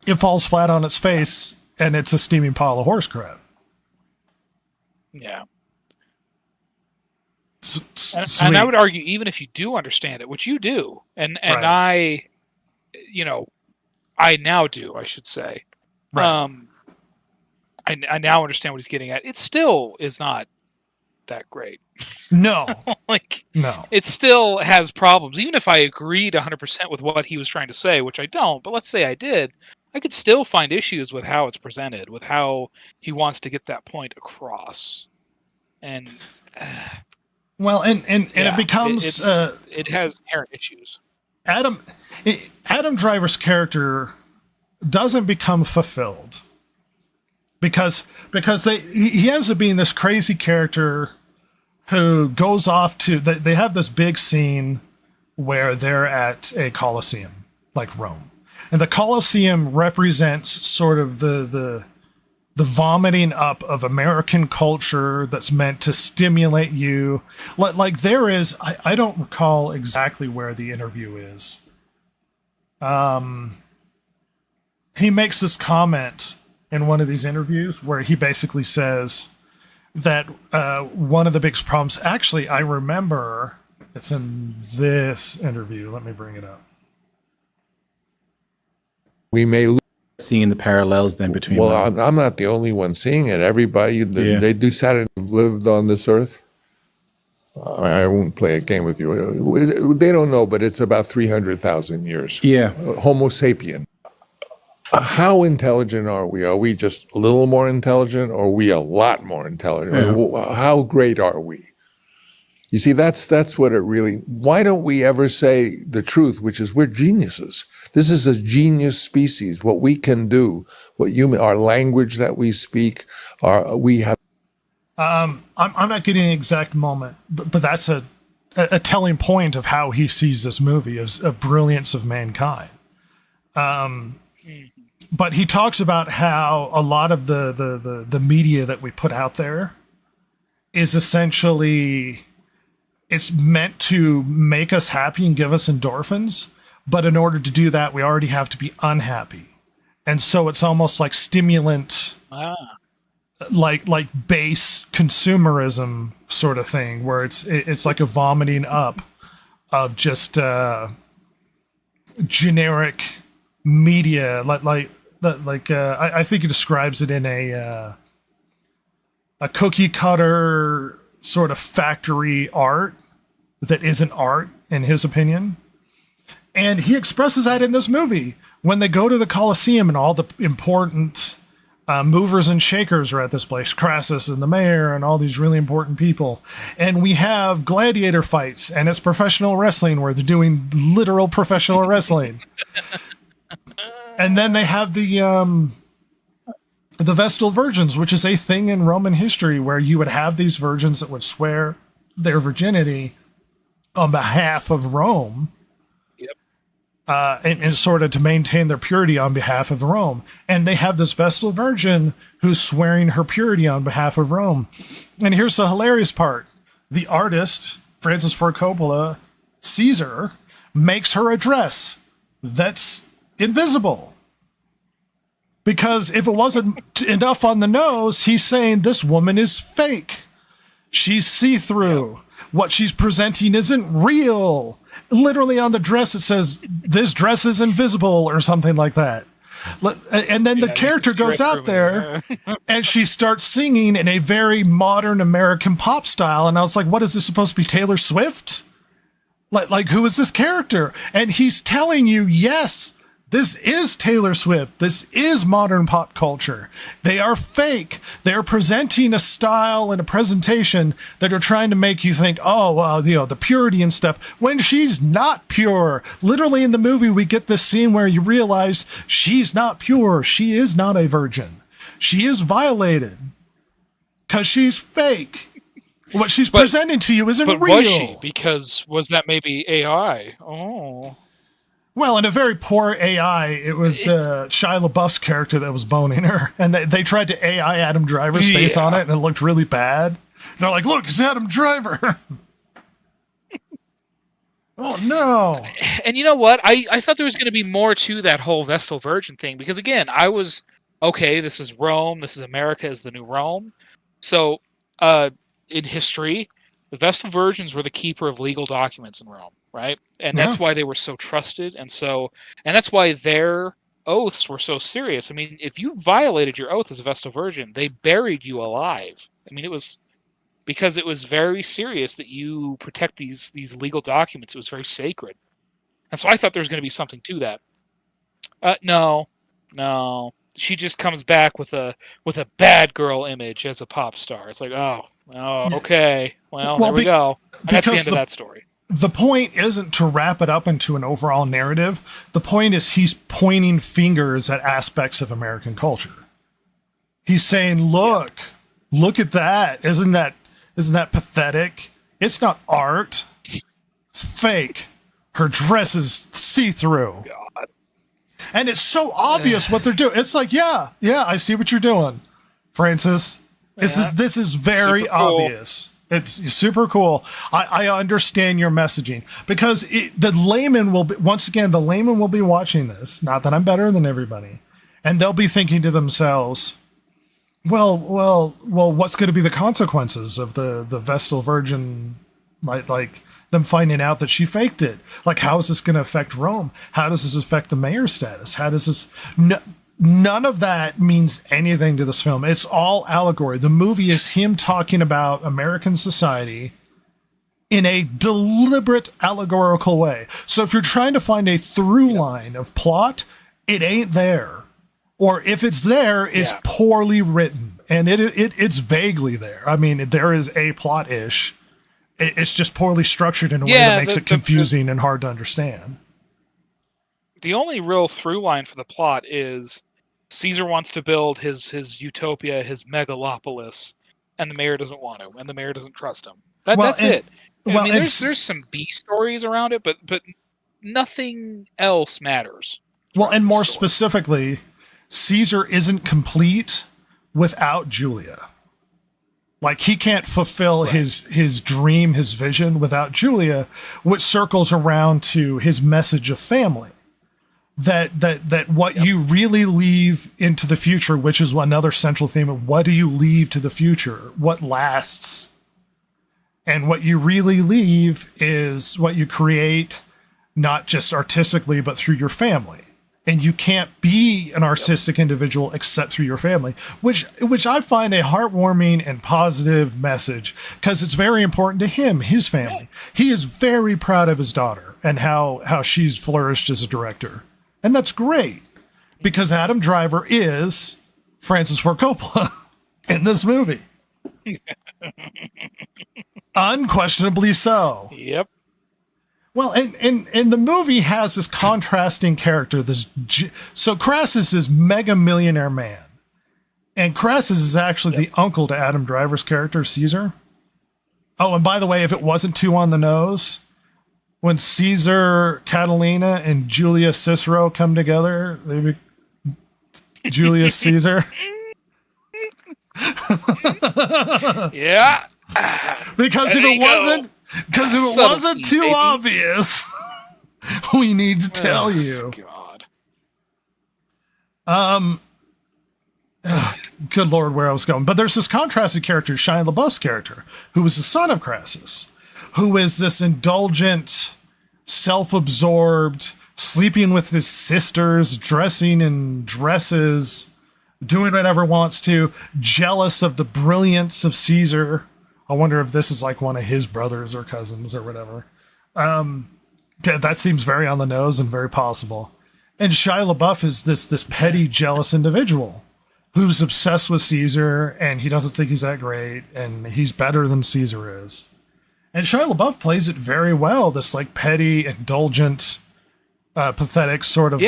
it falls flat on its face and it's a steaming pile of horse crap. Yeah. And I would argue, even if you do understand it, which you do, and right. I now do, I should say. Right. I now understand what he's getting at. It still is not that great. No. No. It still has problems. Even if I agreed 100% with what he was trying to say, which I don't, but let's say I did, I could still find issues with how it's presented, with how he wants to get that point across. And well, and it becomes it has inherent issues. Adam Driver's character doesn't become fulfilled because he ends up being this crazy character who goes off to, they have this big scene where they're at a Colosseum, like Rome. And the Colosseum represents sort of the vomiting up of American culture that's meant to stimulate you. Like there is, I don't recall exactly where the interview is. He makes this comment in one of these interviews where he basically says that one of the biggest problems, actually, I remember it's in this interview. Let me bring it up. We may seeing the parallels then between. Well, I'm not the only one seeing it. Everybody, they do Saturday have lived on this earth. I won't play a game with you. They don't know, but it's about 300,000 years. Yeah. Homo sapien. How intelligent are we? Are we just a little more intelligent, or are we a lot more intelligent? Yeah. How great are we? You see, that's what it really. Why don't we ever say the truth, which is we're geniuses? This is a genius species. What we can do, our language that we speak, we have. I'm not getting the exact moment, but that's a telling point of how he sees this movie of brilliance of mankind. But he talks about how a lot of the media that we put out there is essentially, it's meant to make us happy and give us endorphins, But in order to do that, we already have to be unhappy. And so it's almost like stimulant, like base consumerism sort of thing, where it's like a vomiting up of just generic media. I think he describes it in a cookie cutter sort of factory art that isn't art, in his opinion. And he expresses that in this movie when they go to the Colosseum and all the important movers and shakers are at this place, Crassus and the mayor and all these really important people. And we have gladiator fights, and it's professional wrestling where they're doing literal professional wrestling. And then they have the Vestal Virgins, which is a thing in Roman history where you would have these virgins that would swear their virginity on behalf of Rome. And sort of to maintain their purity on behalf of Rome. And they have this Vestal Virgin who's swearing her purity on behalf of Rome. And here's the hilarious part. The artist, Francis Ford Coppola, Caesar, makes her a dress that's invisible. Because if it wasn't enough on the nose, he's saying this woman is fake. She's see-through. Yeah. What she's presenting isn't real. Literally on the dress, it says, this dress is invisible or something like that. And then the character goes out there and she starts singing in a very modern American pop style. And I was like, what is this supposed to be, Taylor Swift? Like who is this character? And he's telling you, yes, this is Taylor Swift. This is modern pop culture. They are fake. They're presenting a style and a presentation that are trying to make you think, oh, well, the purity and stuff, when she's not pure. Literally in the movie, we get this scene where you realize she's not pure. She is not a virgin. She is violated because she's fake. What she's presenting to you isn't real. But was she? Because was that maybe AI? Oh. Well, in a very poor AI, it was Shia LaBeouf's character that was boning her. And they tried to AI Adam Driver's face on it, and it looked really bad. They're like, look, it's Adam Driver. Oh, no. And you know what? I thought there was going to be more to that whole Vestal Virgin thing. Because, again, I was, okay, this is Rome. This is America is the new Rome. So, in history, the Vestal Virgins were the keeper of legal documents in Rome. Right. And that's why they were so trusted. And that's why their oaths were so serious. I mean, if you violated your oath as a Vestal Virgin, they buried you alive. I mean, it was because it was very serious that you protect these legal documents. It was very sacred. And so I thought there was going to be something to that. No. She just comes back with a bad girl image as a pop star. It's like, okay. Well, there we go. And that's the end of that story. The point isn't to wrap it up into an overall narrative. The point is he's pointing fingers at aspects of American culture. He's saying, look at that. Isn't that pathetic? It's not art. It's fake. Her dress is see-through. God. And it's so obvious what they're doing. It's like, yeah, I see what you're doing, Francis. This is very obvious. It's super cool. I understand your messaging because the layman will be watching this. Not that I'm better than everybody, and they'll be thinking to themselves, well, what's going to be the consequences of the Vestal Virgin, like them finding out that she faked it? Like, how is this going to affect Rome? How does this affect the mayor's status? How does this? None of that means anything to this film. It's all allegory. The movie is him talking about American society in a deliberate allegorical way. So if you're trying to find a through line of plot, it ain't there. Or if it's there, it's poorly written. And it's vaguely there. I mean, there is a plot-ish. It's just poorly structured in a way that makes it confusing and hard to understand. The only real through line for the plot is Caesar wants to build his utopia, his megalopolis, and the mayor doesn't want to, and the mayor doesn't trust him. That's it. I mean, there's some B stories around it, but nothing else matters. Well, and more specifically, Caesar isn't complete without Julia. Like he can't fulfill his dream, his vision without Julia, which circles around to his message of family. That what you really leave into the future, which is another central theme of what do you leave to the future? What lasts? And what you really leave is what you create, not just artistically, but through your family. And you can't be an artistic individual except through your family, which I find a heartwarming and positive message, because it's very important to him, his family. He is very proud of his daughter and how she's flourished as a director. And that's great, because Adam Driver is Francis Ford Coppola in this movie. Unquestionably so. Yep. Well, and the movie has this contrasting character. So Crassus is Mega Millionaire Man. And Crassus is actually the uncle to Adam Driver's character, Caesar. Oh, and by the way, if it wasn't too on the nose, when Caesar, Catalina, and Julius Cicero come together, they be Julius Caesar. Yeah. Because if it wasn't too obvious, we need to tell you. God. Good Lord, where I was going. But there's this contrasted character, Shia LaBeouf's character, who is the son of Crassus, who is this indulgent, self-absorbed, sleeping with his sisters, dressing in dresses, doing whatever wants to, jealous of the brilliance of Caesar. I wonder if this is like one of his brothers or cousins or whatever. That seems very on the nose and very possible. And Shia LaBeouf is this petty, jealous individual who's obsessed with Caesar, and he doesn't think he's that great, and he's better than Caesar is. And Shia LaBeouf plays it very well, this like petty, indulgent, pathetic sort of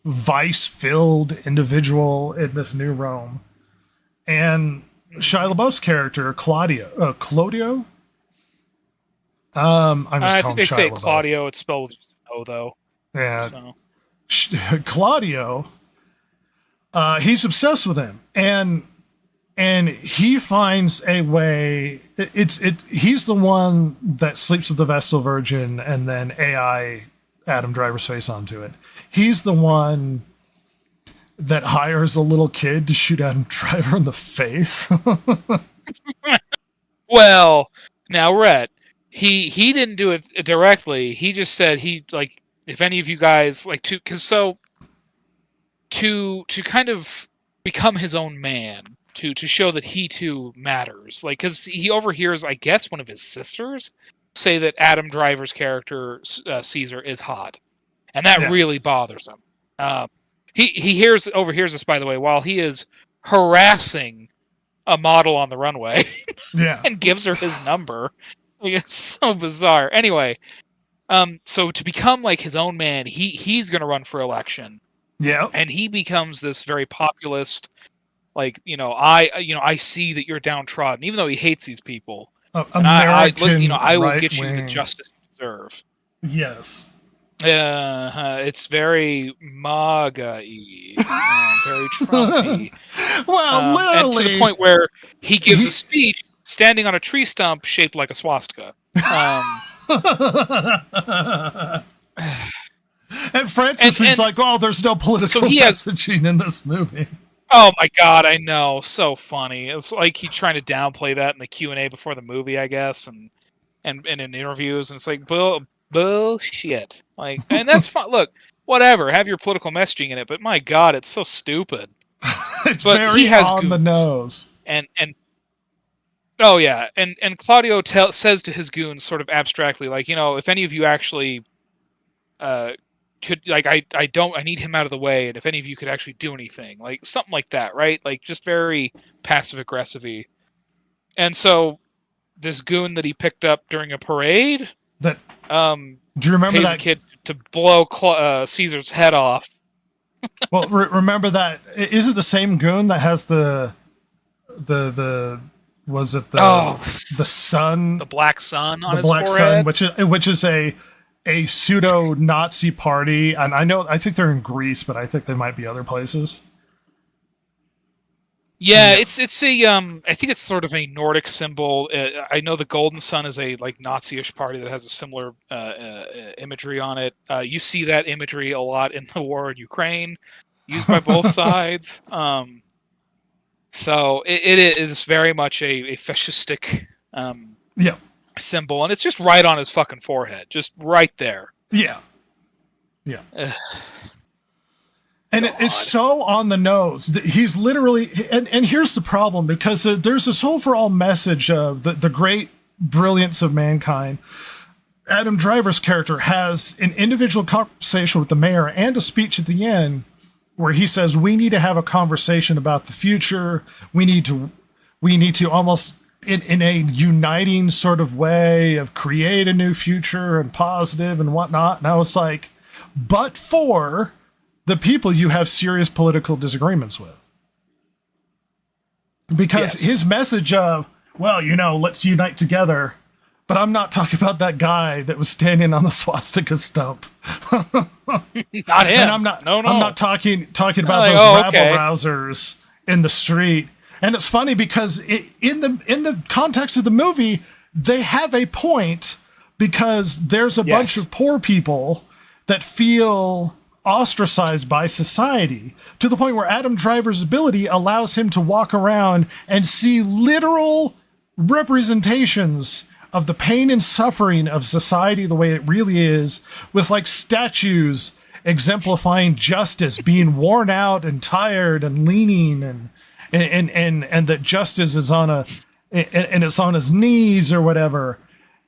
vice-filled individual in this new Rome. And Shia LaBeouf's character, Claudio. I think they say Claudio. It's spelled with O, though. Yeah. So. Claudio, he's obsessed with him, and he finds a way. He's the one that sleeps with the Vestal Virgin, and then AI Adam Driver's face onto it. He's the one that hires a little kid to shoot Adam Driver in the face. Well, now, Rhett, he didn't do it directly. He just said if any of you guys to kind of become his own man, to show that he too matters, because he overhears, I guess, one of his sisters say that Adam Driver's character Caesar is hot, and that really bothers him. He overhears this, by the way, while he is harassing a model on the runway. And gives her his number. It's so bizarre. Anyway, so to become his own man, he's going to run for election. Yeah. And he becomes this very populist, I see that you're downtrodden, even though he hates these people. I will get you the justice you deserve. Yes. It's very MAGA-y, very Trumpy. Well, literally. And to the point where he gives a speech standing on a tree stump shaped like a swastika. And Francis is like, oh, there's no political messaging in this movie. Oh my God, I know. So funny. It's like he's trying to downplay that in the Q&A before the movie, I guess, and in interviews. And it's like, bullshit. And that's fine. Look, whatever. Have your political messaging in it, but my God, it's so stupid. It's very on the nose. And oh yeah, and Claudio says to his goons sort of abstractly, if any of you actually could, I need him out of the way, and if any of you could actually do anything, something like that, right? Just very passive aggressive-y. And so this goon that he picked up during a parade do you remember pays that a kid to blow Caesar's head off. Well, remember that, is it the same goon that has the sun, the black sun on the his black forehead? sun, which is a pseudo-Nazi party, and I think they're in Greece, but I think they might be other places. Yeah, it's a I think it's sort of a Nordic symbol. I know the Golden Sun is a like Nazi-ish party that has a similar imagery on it. You see that imagery a lot in the war in Ukraine, used by both sides. So it is very much a fascistic Yeah. symbol, and it's just right on his fucking forehead, just right there. Yeah. Yeah. And it's so on the nose that he's literally, and here's the problem, because there's this overall message of the great brilliance of mankind. Adam Driver's character has an individual conversation with the mayor and a speech at the end where he says, we need to have a conversation about the future. We need to almost in a uniting sort of way of create a new future and positive and whatnot. And I was like, but for the people you have serious political disagreements with. Because his message of, well, let's unite together. But I'm not talking about that guy that was standing on the swastika stump. Not him. And I'm not. No. I'm not talking about like, those okay. rabble-rousers in the street. And it's funny because in the context of the movie, they have a point, because there's a bunch of poor people that feel ostracized by society, to the point where Adam Driver's ability allows him to walk around and see literal representations of the pain and suffering of society the way it really is, with like statues exemplifying justice being worn out and tired and leaning, and that justice is on it's on his knees or whatever.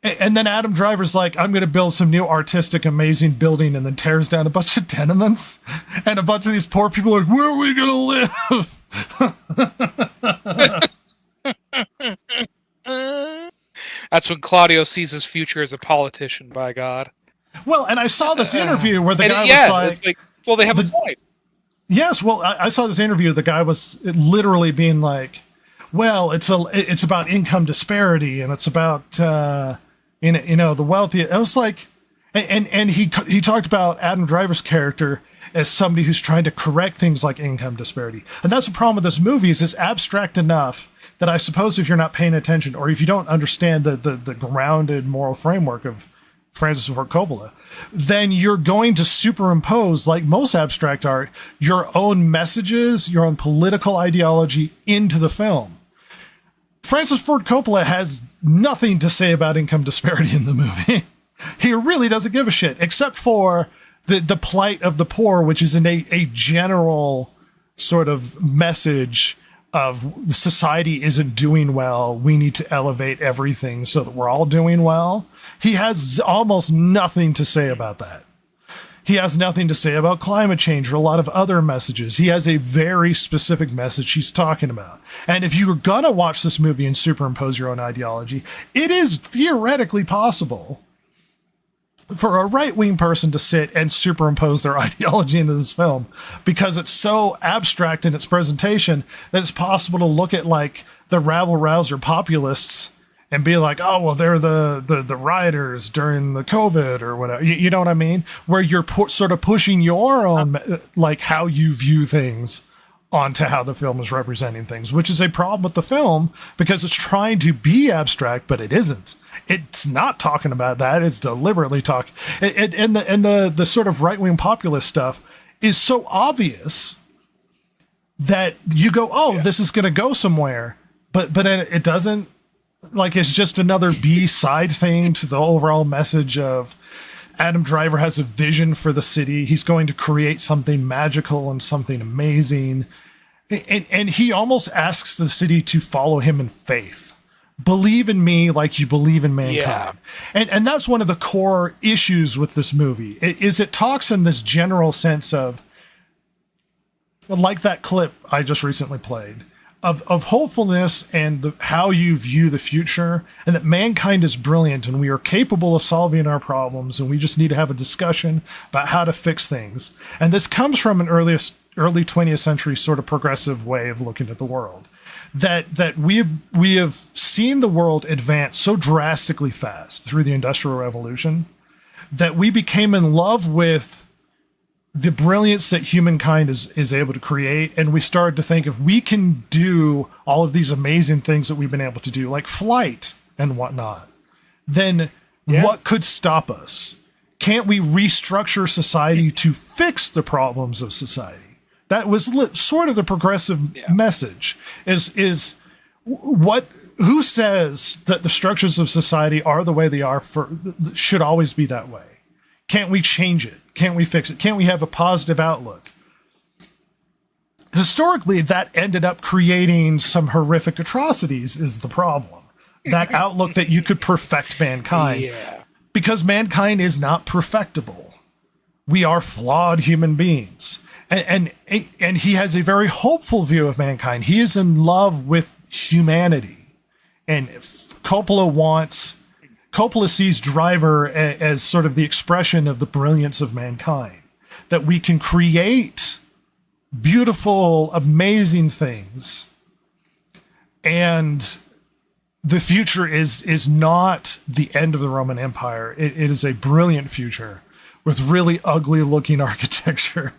And then Adam Driver's like, I'm going to build some new artistic, amazing building, and then tears down a bunch of tenements. And a bunch of these poor people are like, where are we going to live? That's when Claudio sees his future as a politician, by God. Well, and I saw this interview where the guy was like, well, they have a point. Yes, well, I saw this interview. The guy was literally being like, well, it's about income disparity, and it's about, the wealthy. I was like, and he talked about Adam Driver's character as somebody who's trying to correct things like income disparity. And that's the problem with this movie, is it's abstract enough that I suppose if you're not paying attention, or if you don't understand the grounded moral framework of Francis Ford Coppola, then you're going to superimpose, like most abstract art, your own messages, your own political ideology into the film. Francis Ford Coppola has nothing to say about income disparity in the movie. He really doesn't give a shit, except for the plight of the poor, which is a general sort of message of society isn't doing well. We need to elevate everything so that we're all doing well. He has almost nothing to say about that. He has nothing to say about climate change or a lot of other messages. He has a very specific message he's talking about. And if you're going to watch this movie and superimpose your own ideology, it is theoretically possible for a right-wing person to sit and superimpose their ideology into this film, because it's so abstract in its presentation that it's possible to look at like the rabble-rouser populists and be like, oh, well, they're the rioters during the COVID or whatever. You know what I mean? Where you're sort of pushing your own, like how you view things onto how the film is representing things, which is a problem with the film, because it's trying to be abstract, but it isn't. It's not talking about that. It's deliberately talking. And the sort of right-wing populist stuff is so obvious that you go, oh, this is going to go somewhere. But it doesn't. Like, it's just another B-side thing to the overall message of Adam Driver has a vision for the city. He's going to create something magical and something amazing. And he almost asks the city to follow him in faith. Believe in me like you believe in mankind. Yeah. And that's one of the core issues with this movie, is it talks in this general sense of, like that clip I just recently played, of hopefulness and how you view the future, and that mankind is brilliant and we are capable of solving our problems, and we just need to have a discussion about how to fix things. And this comes from an early 20th century sort of progressive way of looking at the world. That we have seen the world advance so drastically fast through the Industrial Revolution that we became in love with the brilliance that humankind is able to create. And we started to think, if we can do all of these amazing things that we've been able to do, like flight and whatnot, then what could stop us? Can't we restructure society to fix the problems of society? That was sort of the progressive message. Who says that the structures of society are the way they are, should always be that way? Can't we change it? Can't we fix it? Can't we have a positive outlook? Historically, that ended up creating some horrific atrocities, is the problem. That outlook that you could perfect mankind. Yeah. Because mankind is not perfectible. We are flawed human beings. And he has a very hopeful view of mankind. He is in love with humanity. And Coppola sees Driver as sort of the expression of the brilliance of mankind. That we can create beautiful, amazing things. And the future is not the end of the Roman Empire. It is a brilliant future with really ugly looking architecture.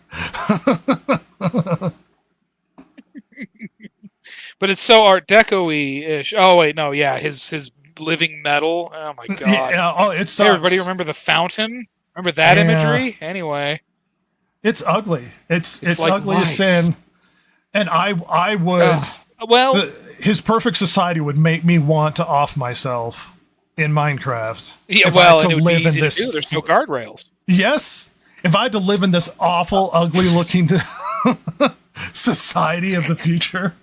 But it's so Art Deco-y-ish. Oh wait, no, yeah, his living metal. Oh my god. Yeah, it sucks. Hey, everybody remember the fountain? Remember that imagery? Anyway. It's ugly. It's like ugly life. as sin. And I would his perfect society would make me want to off myself in Minecraft. Yeah, if I had to and it would live be easy in this to do. There's no guardrails. Yes. If I had to live in this awful, ugly looking society of the future.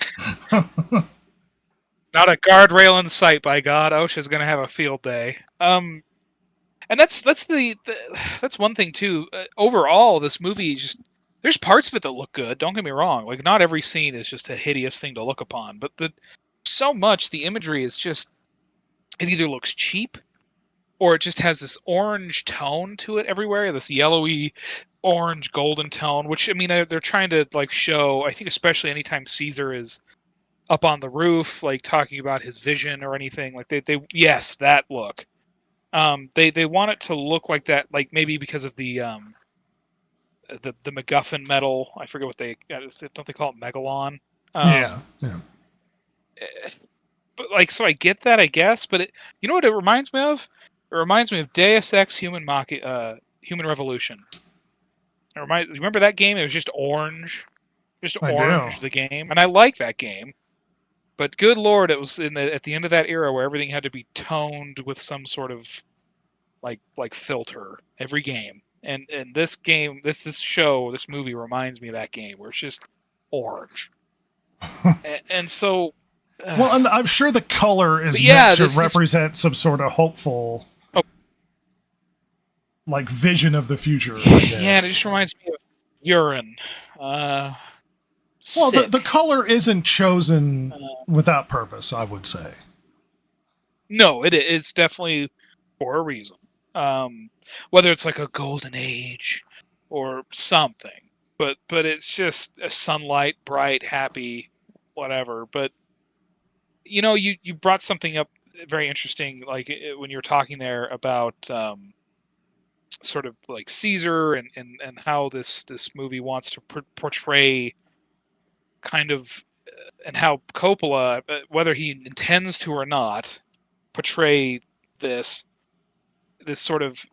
Not a guardrail in sight, by God. OSHA's going to have a field day. And that's one thing too. Overall, this movie there's parts of it that look good. Don't get me wrong. Like, not every scene is just a hideous thing to look upon, but so much the imagery is just, it either looks cheap or it just has this orange tone to it everywhere. This yellowy, orange, golden tone. Which, I mean, they're trying to like show. I think especially anytime Caesar is up on the roof, like talking about his vision or anything, like they yes, that look. They want it to look like that, like maybe because of the MacGuffin metal. I forget what don't they call it Megalon? Yeah. But like, so I get that, I guess. But you know what it reminds me of? It reminds me of Deus Ex Human Revolution. Remember that game? It was just orange, the game, and I like that game. But good Lord, it was at the end of that era where everything had to be toned with some sort of like filter every game. And this game, this movie reminds me of that game where it's just orange. and so, well, and I'm sure the color is meant to represent some sort of hopeful, like vision of the future. I guess. Yeah, it just reminds me of urine. Well, the color isn't chosen without purpose, I would say. No, it's definitely for a reason. Whether it's like a golden age or something, but it's just a sunlight, bright, happy, whatever. But you brought something up very interesting, like when you were talking there about sort of like Caesar and how this movie wants to portray kind of, and how Coppola, whether he intends to or not, portray this sort of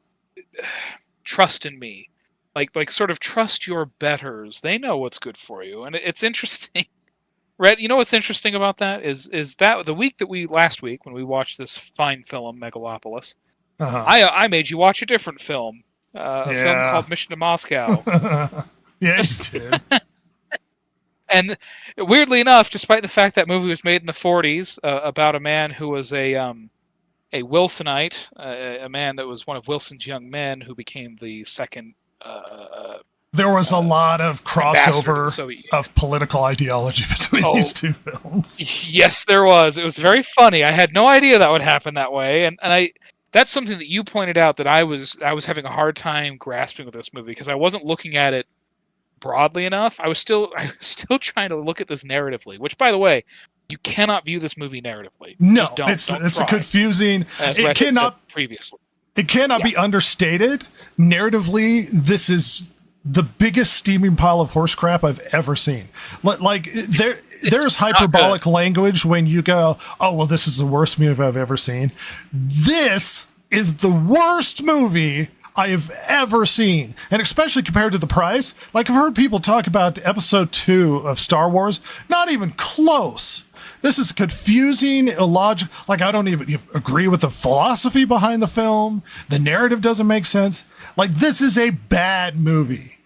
trust in me, like sort of trust your betters. They know what's good for you, and it's interesting. Rhett, you know what's interesting about that is that last week when we watched this fine film Megalopolis, I made you watch a different film, a film called Mission to Moscow. Yeah, you did. And weirdly enough, despite the fact that movie was made in the 40s, about a man who was a Wilsonite, a man that was one of Wilson's young men who became the second. There was a lot of crossover of political ideology between these two films. Yes, there was. It was very funny. I had no idea that would happen that way, and that's something that you pointed out that I was having a hard time grasping with this movie because I wasn't looking at it broadly enough. I was still trying to look at this narratively, which, by the way, you cannot view this movie narratively. No, it's confusing. It cannot previously. It cannot be understated. Narratively, this is the biggest steaming pile of horse crap I've ever seen. Like there's hyperbolic language when you go, oh, well, this is the worst movie I've ever seen. This is the worst movie I have ever seen. And especially compared to the price. Like, I've heard people talk about episode 2 of Star Wars. Not even close. This is confusing, illogical. Like, I don't even agree with the philosophy behind the film. The narrative doesn't make sense. Like, this is a bad movie.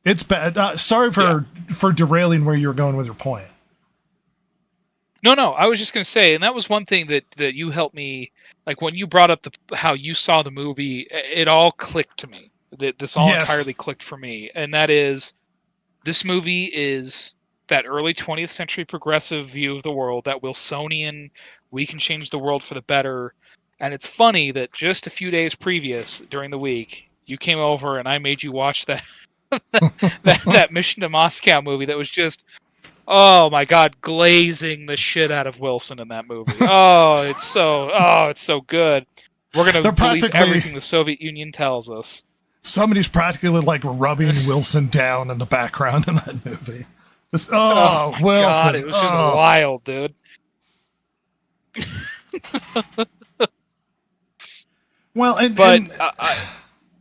It's bad. Sorry for derailing where you were going with your point. No, I was just going to say, and that was one thing that you helped me, like when you brought up how you saw the movie, it all clicked to me. This all entirely clicked for me. And that is, this movie is that early 20th century progressive view of the world, that Wilsonian, we can change the world for the better. And it's funny that just a few days previous during the week, you came over and I made you watch that that Mission to Moscow movie that was just, oh my God, glazing the shit out of Wilson in that movie. It's so good. We're going to believe everything the Soviet Union tells us. Somebody's practically like rubbing Wilson down in the background in that movie. Just, Wilson. God, it was just wild, dude. Well,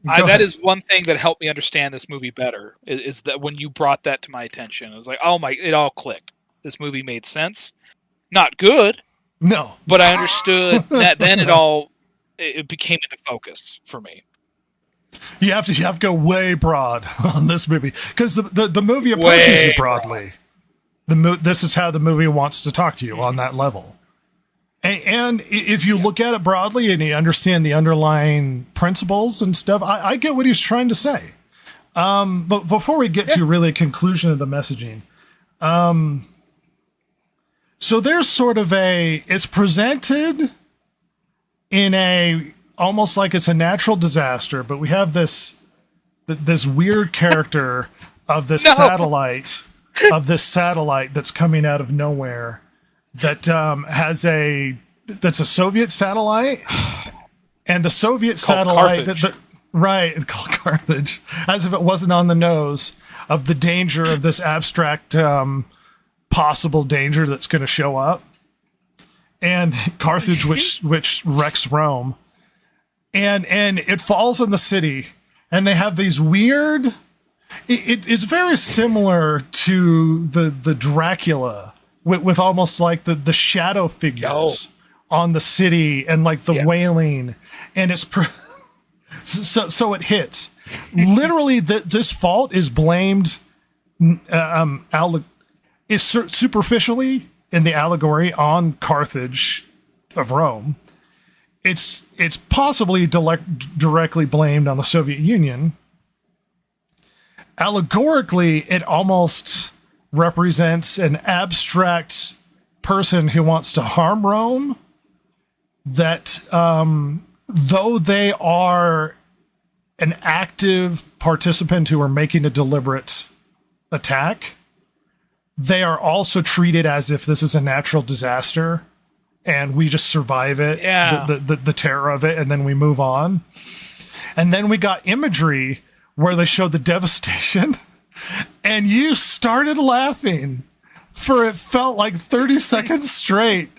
that is one thing that helped me understand this movie better, is that when you brought that to my attention, it was like, it all clicked. This movie made sense. Not good. No. But I understood that then it became into focus for me. You have to go way broad on this movie, because the movie approaches you broadly. This is how the movie wants to talk to you on that level. And if you look at it broadly and you understand the underlying principles and stuff, I get what he's trying to say. But before we get to really a conclusion of the messaging, so there's sort of it's presented in almost like it's a natural disaster, but we have this weird character of this satellite that's coming out of nowhere that that's a Soviet satellite, and the Soviet satellite it's called Carthage, as if it wasn't on the nose of the danger of this abstract possible danger that's going to show up, and Carthage which wrecks Rome. And it falls on the city, and they have these weird. It's very similar to the Dracula with almost like the shadow figures on the city and like the wailing, and it's so it hits. Literally, this fault is blamed. Is superficially in the allegory on Carthage of Rome. It's possibly directly blamed on the Soviet Union. Allegorically, it almost represents an abstract person who wants to harm Rome, that though they are an active participant who are making a deliberate attack, they are also treated as if this is a natural disaster and we just survive it, the terror of it, and then we move on. And then we got imagery where they showed the devastation, and you started laughing for it felt like 30 seconds straight,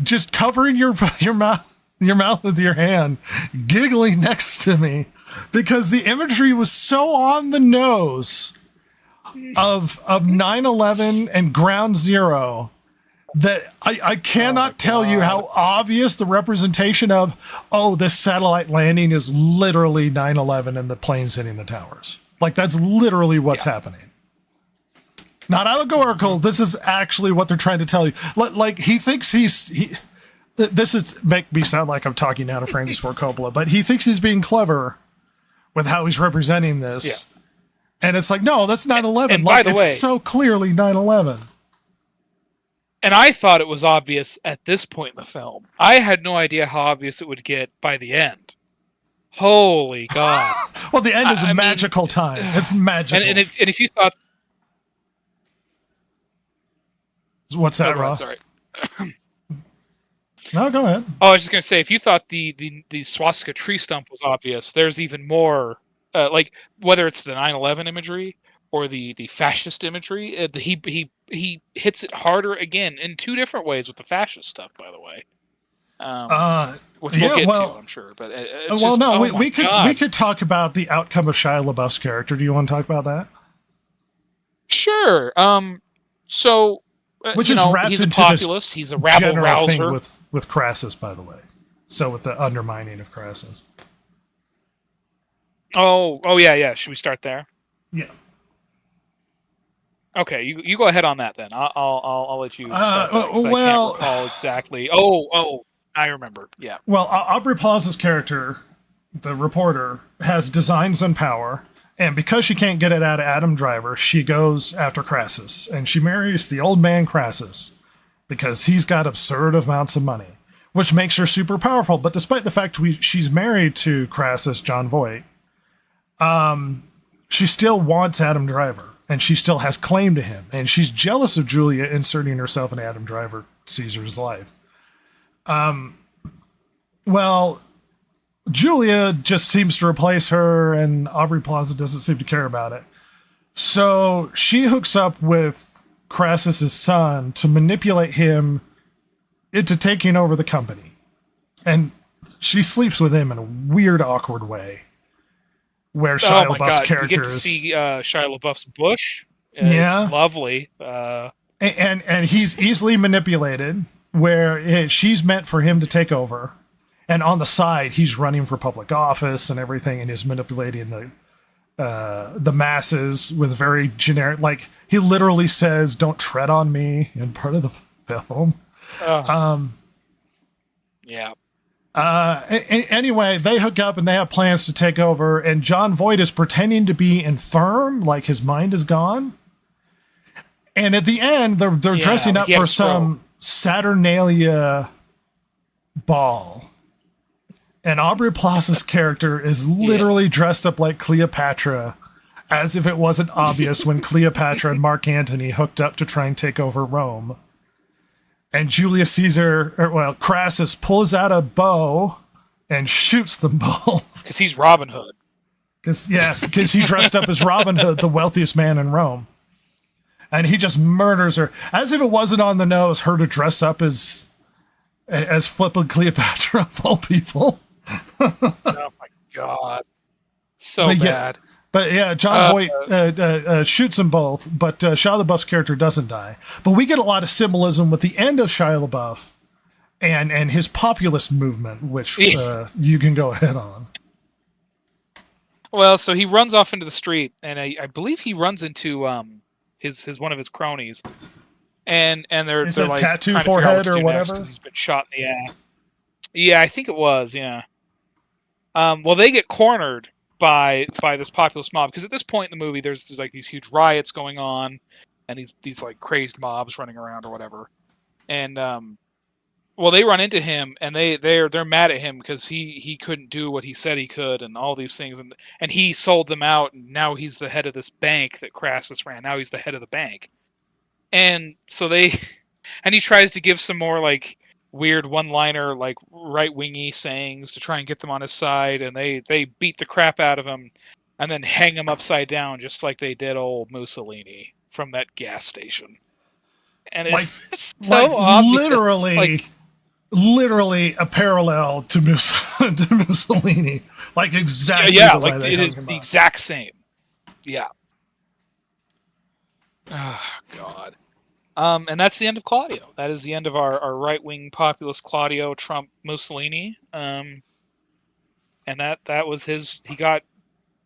just covering your mouth with your hand, giggling next to me, because the imagery was so on the nose of 9/11 and Ground Zero that I cannot tell you how obvious the representation of, this satellite landing is literally 9/11 and the planes hitting the towers. Like, that's literally what's happening. Not allegorical. This is actually what they're trying to tell you. Like, he thinks this is make me sound like I'm talking out of Francis Ford Coppola, but he thinks he's being clever with how he's representing this. Yeah. And it's like, no, that's 9/11. And by the way, it's so clearly 9/11. And I thought it was obvious at this point in the film. I had no idea how obvious it would get by the end. Holy God. Well, the end is a magical time. It's magical. And if you thought... What's that, Ross? Sorry. No, go ahead. Oh, I was just going to say, if you thought the swastika tree stump was obvious, there's even more like whether it's the 9/11 imagery or the fascist imagery, he hits it harder again in two different ways with the fascist stuff, by the way. Which we'll get to, I'm sure. But we could talk about the outcome of Shia LaBeouf's character. Do you want to talk about that? Sure. So, which is wrapped he's a into populist. He's a rabble rouser with Crassus, by the way. So with the undermining of Crassus. Oh yeah. Should we start there? Yeah. Okay, you go ahead on that then. I'll let you. I can't recall exactly. Oh, I remember. Yeah. Well, Aubrey Plaza's character, the reporter, has designs on power, and because she can't get it out of Adam Driver, she goes after Crassus, and she marries the old man Crassus because he's got absurd amounts of money, which makes her super powerful. But despite the fact she's married to Crassus, John Voight, she still wants Adam Driver. And she still has claim to him. And she's jealous of Julia inserting herself in Adam Driver Caesar's life. Well, Julia just seems to replace her, and Aubrey Plaza doesn't seem to care about it. So she hooks up with Crassus's son to manipulate him into taking over the company. And she sleeps with him in a weird, awkward way. Where Shia LaBeouf's character you get to see Shia LaBeouf's bush. It's lovely. And he's easily manipulated, where she's meant for him to take over. And on the side, he's running for public office and everything, and is manipulating the masses with very generic, like, he literally says, "Don't tread on me," in part of the film. Yeah. Anyway, they hook up and they have plans to take over, and John Voight is pretending to be infirm, like his mind is gone. And at the end, they're dressing up for some Saturnalia ball. And Aubrey Plaza's character is literally dressed up like Cleopatra, as if it wasn't obvious when Cleopatra and Mark Antony hooked up to try and take over Rome. And Julius Caesar, Crassus pulls out a bow and shoots them both. Because he's Robin Hood. Because he dressed up as Robin Hood, the wealthiest man in Rome. And he just murders her. As if it wasn't on the nose, her to dress up as flippant Cleopatra of all people. Oh my God. So bad. But yeah, John Voight shoots them both, but Shia LaBeouf's character doesn't die. But we get a lot of symbolism with the end of Shia LaBeouf and his populist movement, which you can go ahead on. Well, so he runs off into the street, and I believe he runs into his one of his cronies, and they're like tattoo forehead or whatever. Because he's been shot in the ass. Yeah, I think it was. Yeah. Well, they get cornered by this populist mob, because at this point in the movie there's like these huge riots going on and these like crazed mobs running around or whatever, and they run into him, and they're mad at him because he couldn't do what he said he could and all these things, and he sold them out, and now he's the head of this bank that Crassus ran. Now he's the head of the bank, and so he tries to give some more like weird one-liner, like right-wingy sayings to try and get them on his side, and they beat the crap out of him and then hang him upside down just like they did old Mussolini from that gas station. And it's so obvious. Literally a parallel to Mussolini, like exactly. Yeah, like it is the exact same. Yeah. Oh God. And that's the end of Claudio. That is the end of our right-wing populist Claudio Trump Mussolini. And that was he got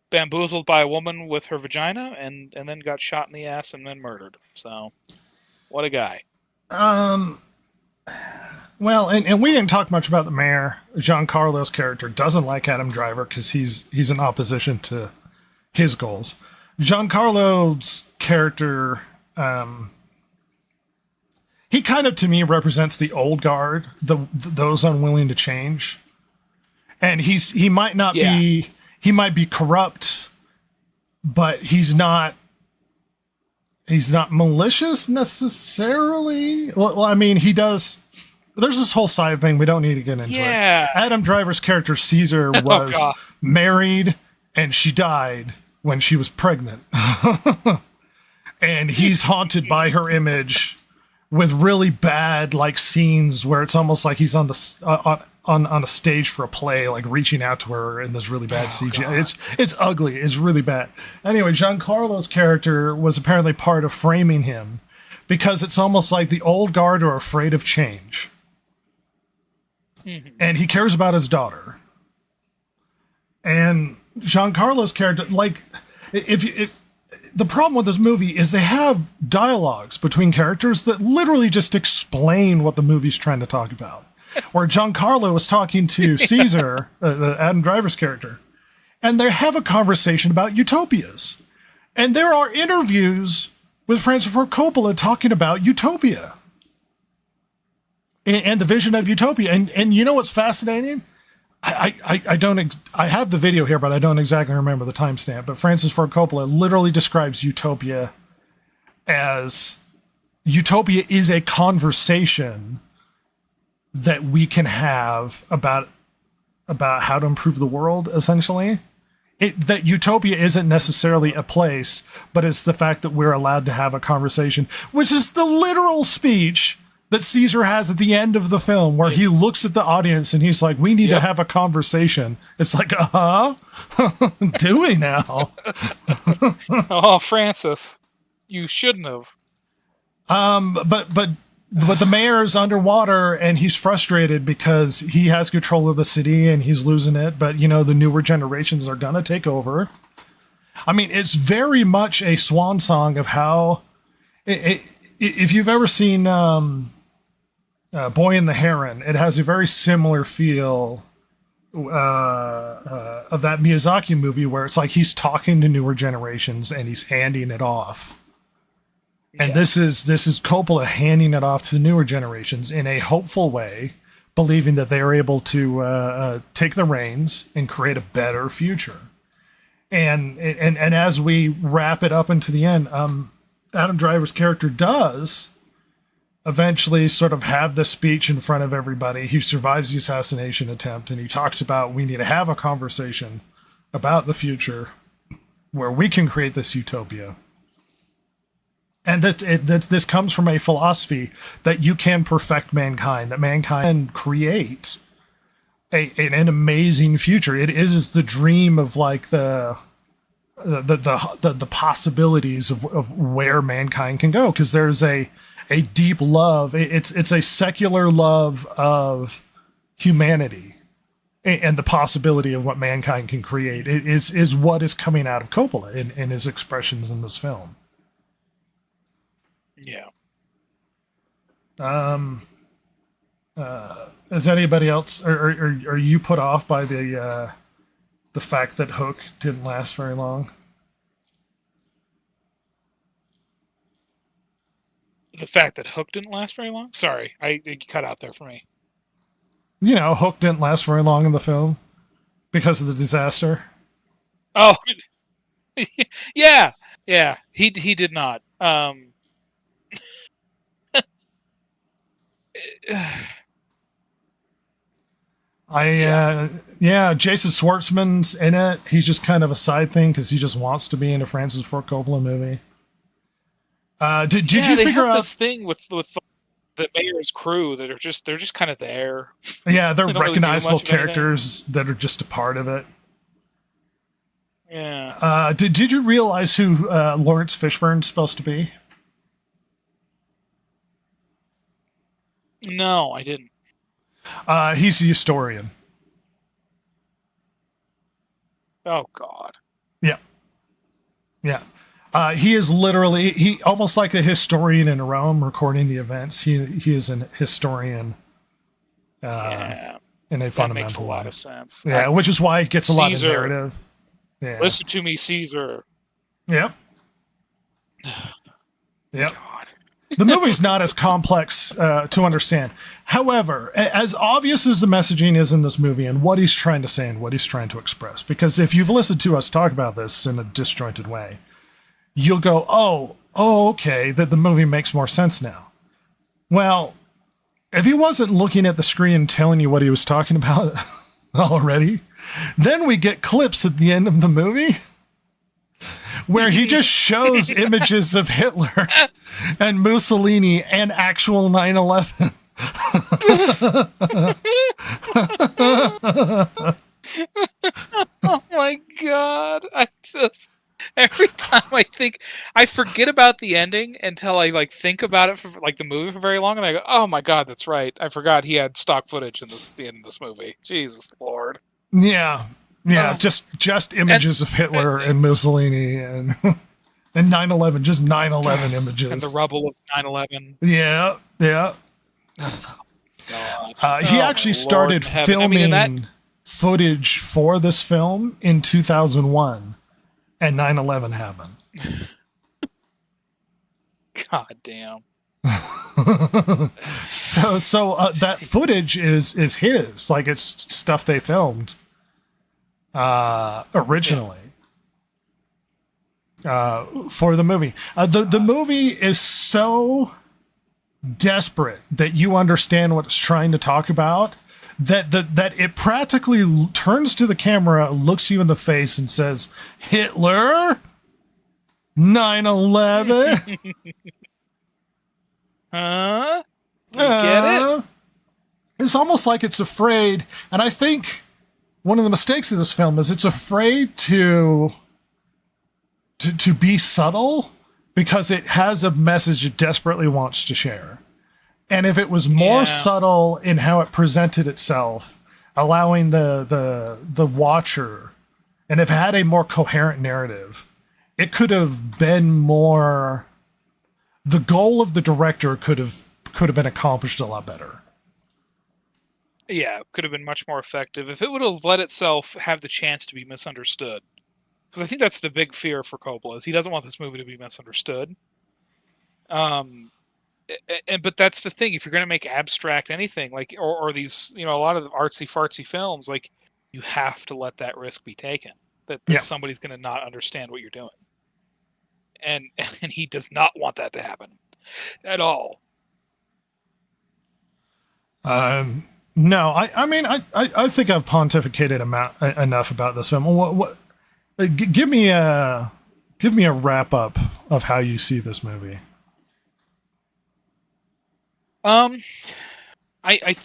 bamboozled by a woman with her vagina and then got shot in the ass and then murdered. So what a guy. Well, and we didn't talk much about the mayor. Giancarlo's character doesn't like Adam Driver because he's in opposition to his goals. Giancarlo's character, he kind of, to me, represents the old guard, those unwilling to change. And he might not be, he might be corrupt, but he's not malicious necessarily. Well, I mean, he does. There's this whole side thing we don't need to get into it. Adam Driver's character Caesar was married and she died when she was pregnant. And he's haunted by her image with really bad like scenes where it's almost like he's on the on a stage for a play, like reaching out to her in this really bad CGI. God. It's ugly. It's really bad. Anyway, Giancarlo's character was apparently part of framing him because it's almost like the old guard are afraid of change. Mm-hmm. And he cares about his daughter. And Giancarlo's character, like, if the problem with this movie is they have dialogues between characters that literally just explain what the movie's trying to talk about. Where Giancarlo was talking to Caesar, the Adam Driver's character, and they have a conversation about utopias. And there are interviews with Francis Ford Coppola talking about utopia and the vision of utopia. And you know what's fascinating? I don't. I have the video here, but I don't exactly remember the timestamp. But Francis Ford Coppola literally describes utopia as utopia is a conversation that we can have about how to improve the world. Essentially, that utopia isn't necessarily a place, but it's the fact that we're allowed to have a conversation, which is the literal speech that Caesar has at the end of the film, where he looks at the audience and he's like, we need to have a conversation. It's like, do we now? Oh, Francis, you shouldn't have. But the mayor's underwater and he's frustrated because he has control of the city and he's losing it. But, you know, the newer generations are going to take over. I mean, it's very much a swan song of how, if you've ever seen Boy and the Heron, it has a very similar feel of that Miyazaki movie where it's like he's talking to newer generations and he's handing it off. And this is Coppola handing it off to the newer generations in a hopeful way, believing that they are able to take the reins and create a better future. And as we wrap it up into the end, Adam Driver's character does eventually sort of have the speech in front of everybody. He survives the assassination attempt, and he talks about we need to have a conversation about the future where we can create this utopia. And this comes from a philosophy that you can perfect mankind, that mankind can create an amazing future. It is the dream of like the possibilities of where mankind can go, because there's a deep love. It's a secular love of humanity and the possibility of what mankind can create. It is what is coming out of Coppola in his expressions in this film. Yeah. Is anybody else, or are you put off by the fact that Hook didn't last very long? The fact that Hook didn't last very long? Sorry, it cut out there for me. You know, Hook didn't last very long in the film because of the disaster. Oh, yeah. He did not. Jason Schwartzman's in it. He's just kind of a side thing because he just wants to be in a Francis Ford Coppola movie. Did you figure out this thing with the mayor's crew that they're just kind of there? Yeah, they're they recognizable characters that are just a part of it. Yeah. Did you realize who Lawrence Fishburne's supposed to be? No, I didn't. He's a historian. Oh God. Yeah. He is literally almost like a historian in Rome recording the events. He is an historian. In a fundamental that makes a lot way. of sense. Yeah, which is why it gets a lot of Caesar. narrative. Yeah. Listen to me, Caesar. Yep. God. The movie's not as complex to understand. However, as obvious as the messaging is in this movie and what he's trying to say and what he's trying to express, because if you've listened to us talk about this in a disjointed way, you'll go, oh, okay, that the movie makes more sense now. Well, if he wasn't looking at the screen and telling you what he was talking about already, Then we get clips at the end of the movie where he just shows images of Hitler and Mussolini and actual 9/11. Oh my God. Every time I forget about the ending until I like think about it for like the movie for very long, and I go, oh my God, that's right. I forgot he had stock footage in the end of this movie. Jesus Lord. Yeah. Just images of Hitler and Mussolini and 9/11, just 9/11 images. And the rubble of 9/11. Yeah. He actually started filming footage for this film in 2001, and 9/11 happened. God damn. So that footage is his, like it's stuff they filmed originally for the movie. The movie is so desperate that you understand what it's trying to talk about, that it practically turns to the camera, looks you in the face, and says, Hitler, 9/11. Huh? You get it? It's almost like it's afraid, and I think one of the mistakes of this film is it's afraid to be subtle because it has a message it desperately wants to share. And if it was more subtle in how it presented itself, allowing the watcher, and if it had a more coherent narrative, it could have been more. The goal of the director could have been accomplished a lot better. Yeah, it could have been much more effective if it would have let itself have the chance to be misunderstood. Because I think that's the big fear for Coppola, is he doesn't want this movie to be misunderstood. But that's the thing. If you're going to make abstract anything, like or these, a lot of artsy fartsy films, like you have to let that risk be taken that somebody's going to not understand what you're doing, and he does not want that to happen at all. No, I mean I think I've pontificated enough about this film. What give me a wrap up of how you see this movie.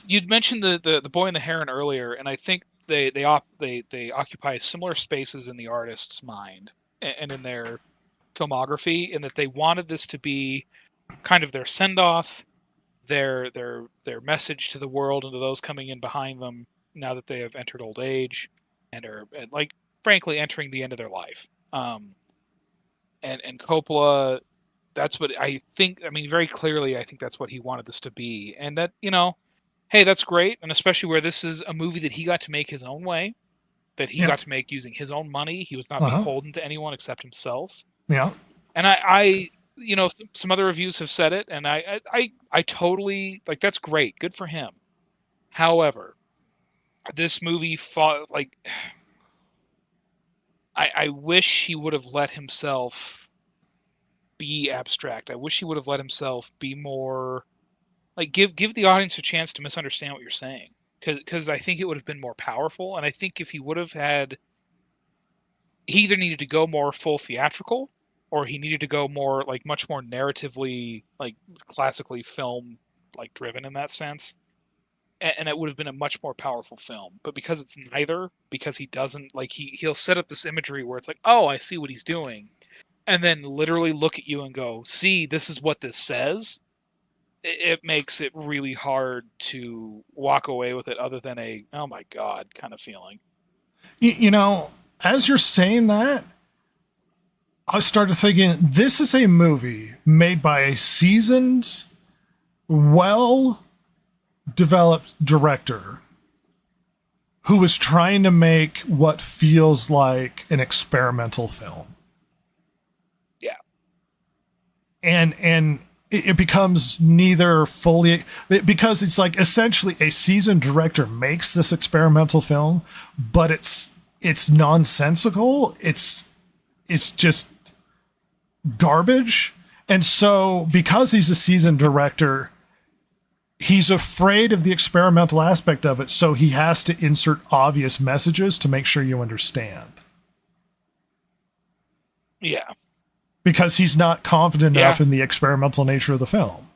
You'd mentioned the Boy and the Heron earlier, and I think they occupy similar spaces in the artist's mind and in their filmography, in that they wanted this to be kind of their send off, their message to the world and to those coming in behind them now that they have entered old age and are, like, frankly entering the end of their life. And Coppola, that's what I think. I mean, very clearly, I think that's what he wanted this to be. And that, hey, that's great. And especially where this is a movie that he got to make his own way, that he got to make using his own money. He was not beholden to anyone except himself. Yeah. And I some other reviews have said it, and I totally, like, that's great. Good for him. However, this movie I wish he would have let himself be abstract. I wish he would have let himself be more, like, give the audience a chance to misunderstand what you're saying, because I think it would have been more powerful. And I think if he would have he either needed to go more full theatrical, or he needed to go more, like, much more narratively, like, classically film, like, driven in that sense. And it would have been a much more powerful film. But because it's neither, because he doesn't, like, he'll set up this imagery where it's like, oh, I see what he's doing, and then literally look at you and go, see, this is what this says. It makes it really hard to walk away with it other than a, oh my God, kind of feeling. As you're saying that, I started thinking, this is a movie made by a seasoned, well-developed director who is trying to make what feels like an experimental film. Yeah. And it becomes neither fully, because it's like essentially a seasoned director makes this experimental film, but it's nonsensical. It's just garbage. And so because he's a seasoned director, he's afraid of the experimental aspect of it, so he has to insert obvious messages to make sure you understand. Yeah. Because he's not confident enough in the experimental nature of the film.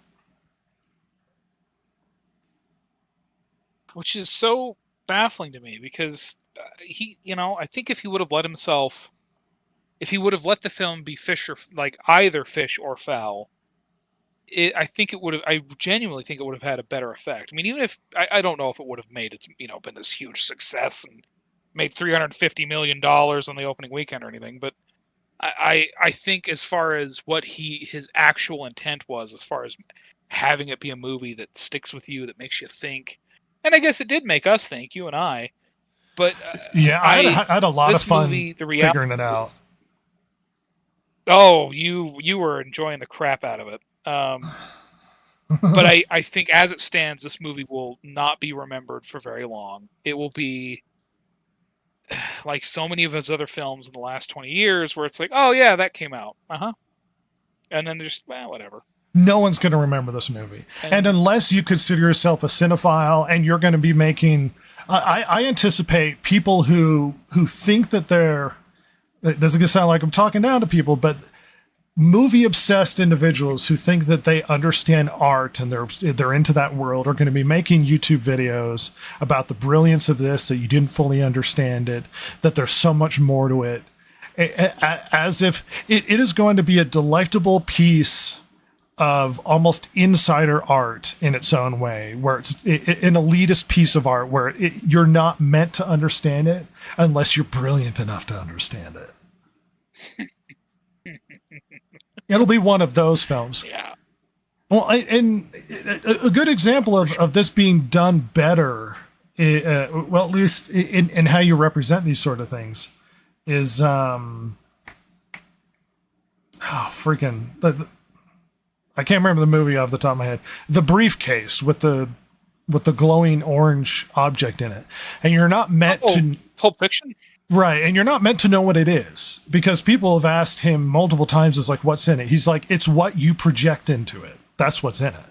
Which is so baffling to me, because he, I think if he would have let the film be either fish or fowl, I genuinely think it would have had a better effect. I mean, even if I don't know if it would have made been this huge success and made $350 million on the opening weekend or anything, but I think as far as what his actual intent was, as far as having it be a movie that sticks with you, that makes you think, and I guess it did make us think, you and I. But I had a lot of fun figuring it out. Oh, you were enjoying the crap out of it. But I think as it stands, this movie will not be remembered for very long. It will be like so many of his other films in the last 20 years, where it's like, oh yeah, that came out. And then just, whatever. No one's going to remember this movie. And unless you consider yourself a cinephile and you're going to be making, I anticipate people who think that it doesn't sound like I'm talking down to people, but movie obsessed individuals who think that they understand art and they're into that world are going to be making YouTube videos about the brilliance of this, that you didn't fully understand it, that there's so much more to it, as if it is going to be a delectable piece of almost insider art in its own way, where it's an elitist piece of art where you're not meant to understand it unless you're brilliant enough to understand it. It'll be one of those films. Yeah. Well, and a good example of this being done better, well, at least in how you represent these sort of things, is I can't remember the movie off the top of my head. The Briefcase with the glowing orange object in it, and you're not meant to. Pulp Fiction. Right, and you're not meant to know what it is, because people have asked him multiple times, "It's like, what's in it?" He's like, "It's what you project into it. That's what's in it."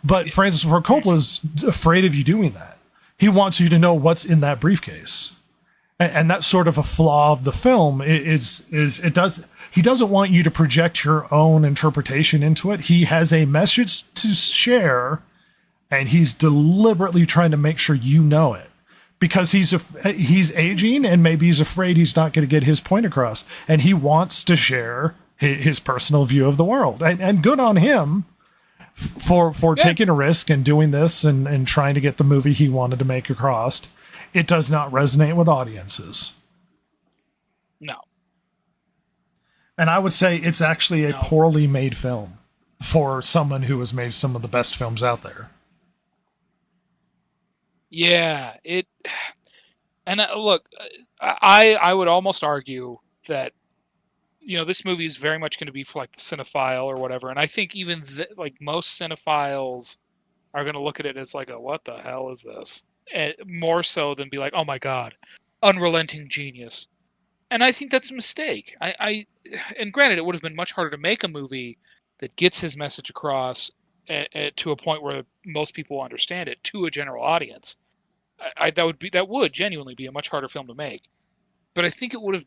But Francis Ford Coppola's afraid of you doing that. He wants you to know what's in that briefcase, and that's sort of a flaw of the film. He doesn't want you to project your own interpretation into it. He has a message to share, and he's deliberately trying to make sure you know it, because he's aging and maybe he's afraid he's not going to get his point across, and he wants to share his personal view of the world. And good on him for taking a risk and doing this and trying to get the movie he wanted to make across. It does not resonate with audiences. No. And I would say it's actually a poorly made film for someone who has made some of the best films out there. Yeah, look, I would almost argue that, this movie is very much going to be for like the cinephile or whatever. And I think even like most cinephiles are going to look at it as like, what the hell is this? And more so than be like, oh my God, unrelenting genius. And I think that's a mistake. And granted, it would have been much harder to make a movie that gets his message across to a point where most people understand it to a general audience. That would genuinely be a much harder film to make. But I think it would have.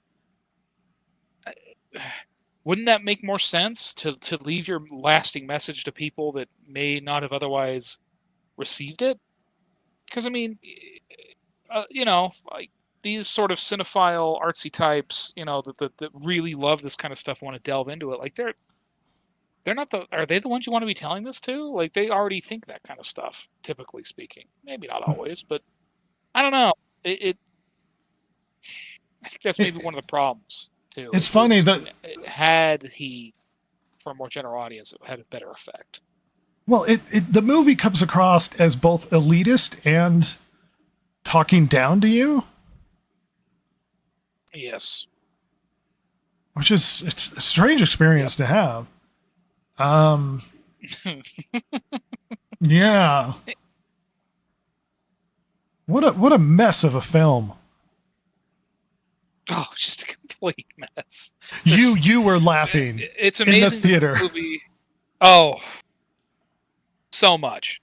Wouldn't that make more sense to leave your lasting message to people that may not have otherwise received it? Because I mean, like these sort of cinephile artsy types, that really love this kind of stuff, want to delve into it. Like they're not are they the ones you want to be telling this to? Like they already think that kind of stuff, typically speaking. Maybe not always, but I don't know. I think that's maybe one of the problems too. It's funny that had he, for a more general audience, it had a better effect. Well, the movie comes across as both elitist and talking down to you. Yes. It's a strange experience to have. Yeah. What a mess of a film. Oh, just a complete mess. You were laughing. It's amazing. In the theater. Movie. Oh, so much.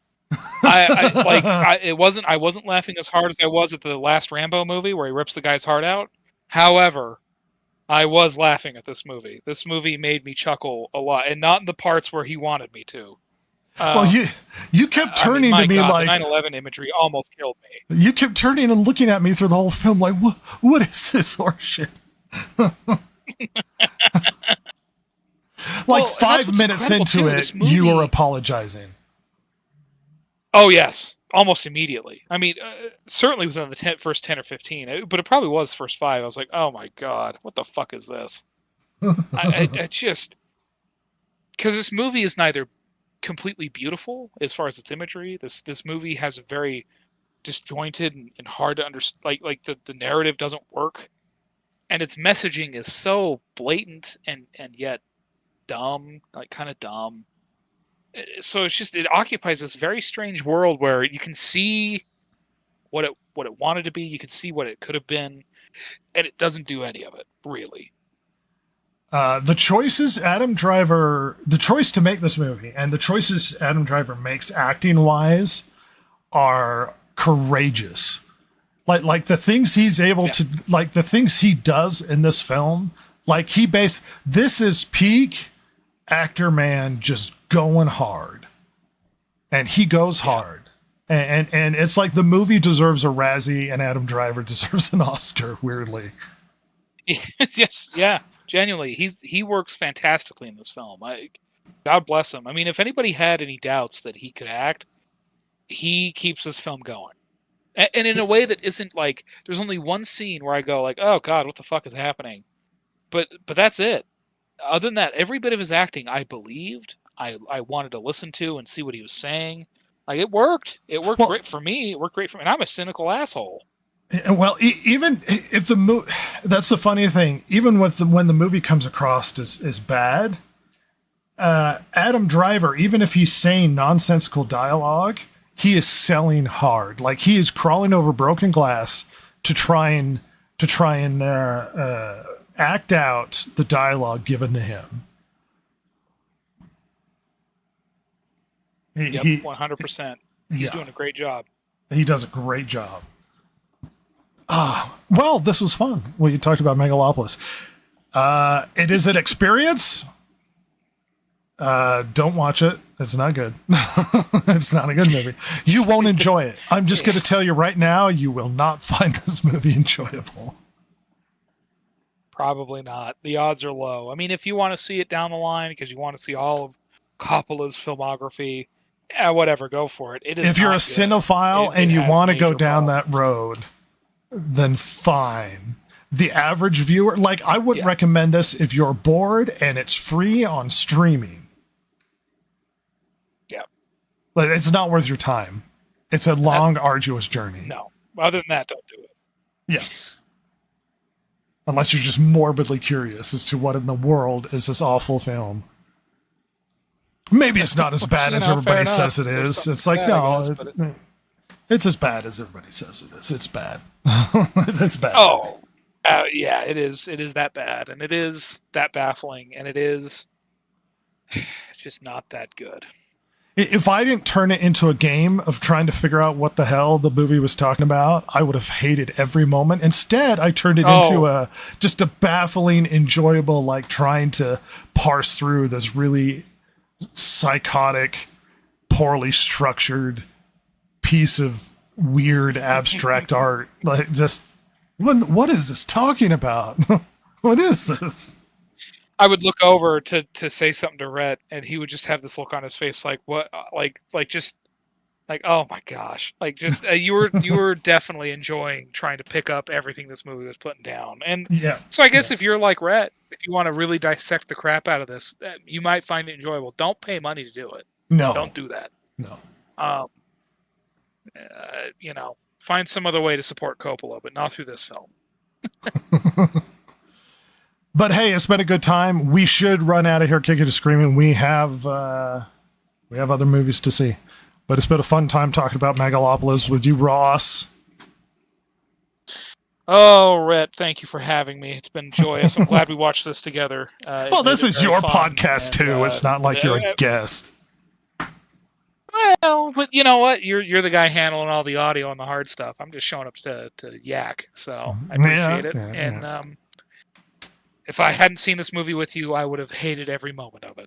I wasn't laughing as hard as I was at the last Rambo movie where he rips the guy's heart out. However, I was laughing at this movie. This movie made me chuckle a lot, and not in the parts where he wanted me to. Well, you kept turning to me like the 9/11 imagery almost killed me. You kept turning and looking at me through the whole film like, what is this horseshit? Like 5 minutes into it, you were apologizing. Oh, yes. Almost immediately. I mean, certainly within the first 10 or 15, but it probably was the first 5. I was like, oh my God, what the fuck is this? I just... Because this movie is neither completely beautiful as far as its imagery. This movie has a very disjointed and hard to understand... Like the narrative doesn't work. And its messaging is so blatant and yet dumb, like kind of dumb. So it occupies this very strange world where you can see what it wanted to be, you can see what it could have been, and it doesn't do any of it, really. The choice to make this movie and the choices Adam Driver makes acting wise are courageous. Like the things he's able to, like the things he does in this film, like this is peak actor man just going hard, and he goes hard, and it's like the movie deserves a Razzie and Adam Driver deserves an Oscar, weirdly. Yes, yeah, genuinely, he works fantastically in this film. God bless him. I mean, if anybody had any doubts that he could act, he keeps this film going, and in a way that isn't like there's only one scene where I go like, oh God, what the fuck is happening? But that's it. Other than that, every bit of his acting I believed. I wanted to listen to and see what he was saying. Like, it worked. It worked great for me. It worked great for me. And I'm a cynical asshole. Well, even if that's the funny thing. Even when the movie comes across as bad, Adam Driver, even if he's saying nonsensical dialogue, he is selling hard. Like, he is crawling over broken glass to try and act out the dialogue given to him. Yep, 100%. He's doing a great job. He does a great job. Well, this was fun. Well, you talked about Megalopolis. It is an experience. Don't watch it. It's not good. It's not a good movie. You won't enjoy it. I'm just going to tell you right now, you will not find this movie enjoyable. Probably not. The odds are low. I mean, if you want to see it down the line because you want to see all of Coppola's filmography, yeah, whatever, go for it. If you're a cinephile and you want to go down that road, then fine. The average viewer, like, I wouldn't recommend this if you're bored and it's free on streaming. Yeah. Like, it's not worth your time. It's a long, arduous journey. No. Other than that, don't do it. Yeah. Unless you're just morbidly curious as to what in the world is this awful film. Maybe it's not as bad as everybody says it is. It's like, no, it's as bad as everybody says it is. It's bad. It's bad. Oh, yeah, it is. It is that bad, and it is that baffling, and it is just not that good. If I didn't turn it into a game of trying to figure out what the hell the movie was talking about, I would have hated every moment. Instead, I turned it into just a baffling, enjoyable, like trying to parse through this really psychotic, poorly structured piece of weird abstract art. Like, just what is this talking about? What is this? I would look over to say something to Rhett, and he would just have this look on his face, like what, like just like, oh my gosh, like just you were definitely enjoying trying to pick up everything this movie was putting down. And so I guess if you're like Rhett, if you want to really dissect the crap out of this, you might find it enjoyable. Don't pay money to do it. No, don't do that. No. Find some other way to support Coppola, but not through this film. But hey, it's been a good time. We should run out of here kicking and screaming. We have other movies to see. But it's been a fun time talking about Megalopolis with you, Ross. Oh, Rhett, thank you for having me. It's been joyous. I'm glad we watched this together. Well, this is your podcast, too. It's not like you're a guest. Well, but you know what? You're the guy handling all the audio and the hard stuff. I'm just showing up to yak, so I appreciate it. And if I hadn't seen this movie with you, I would have hated every moment of it.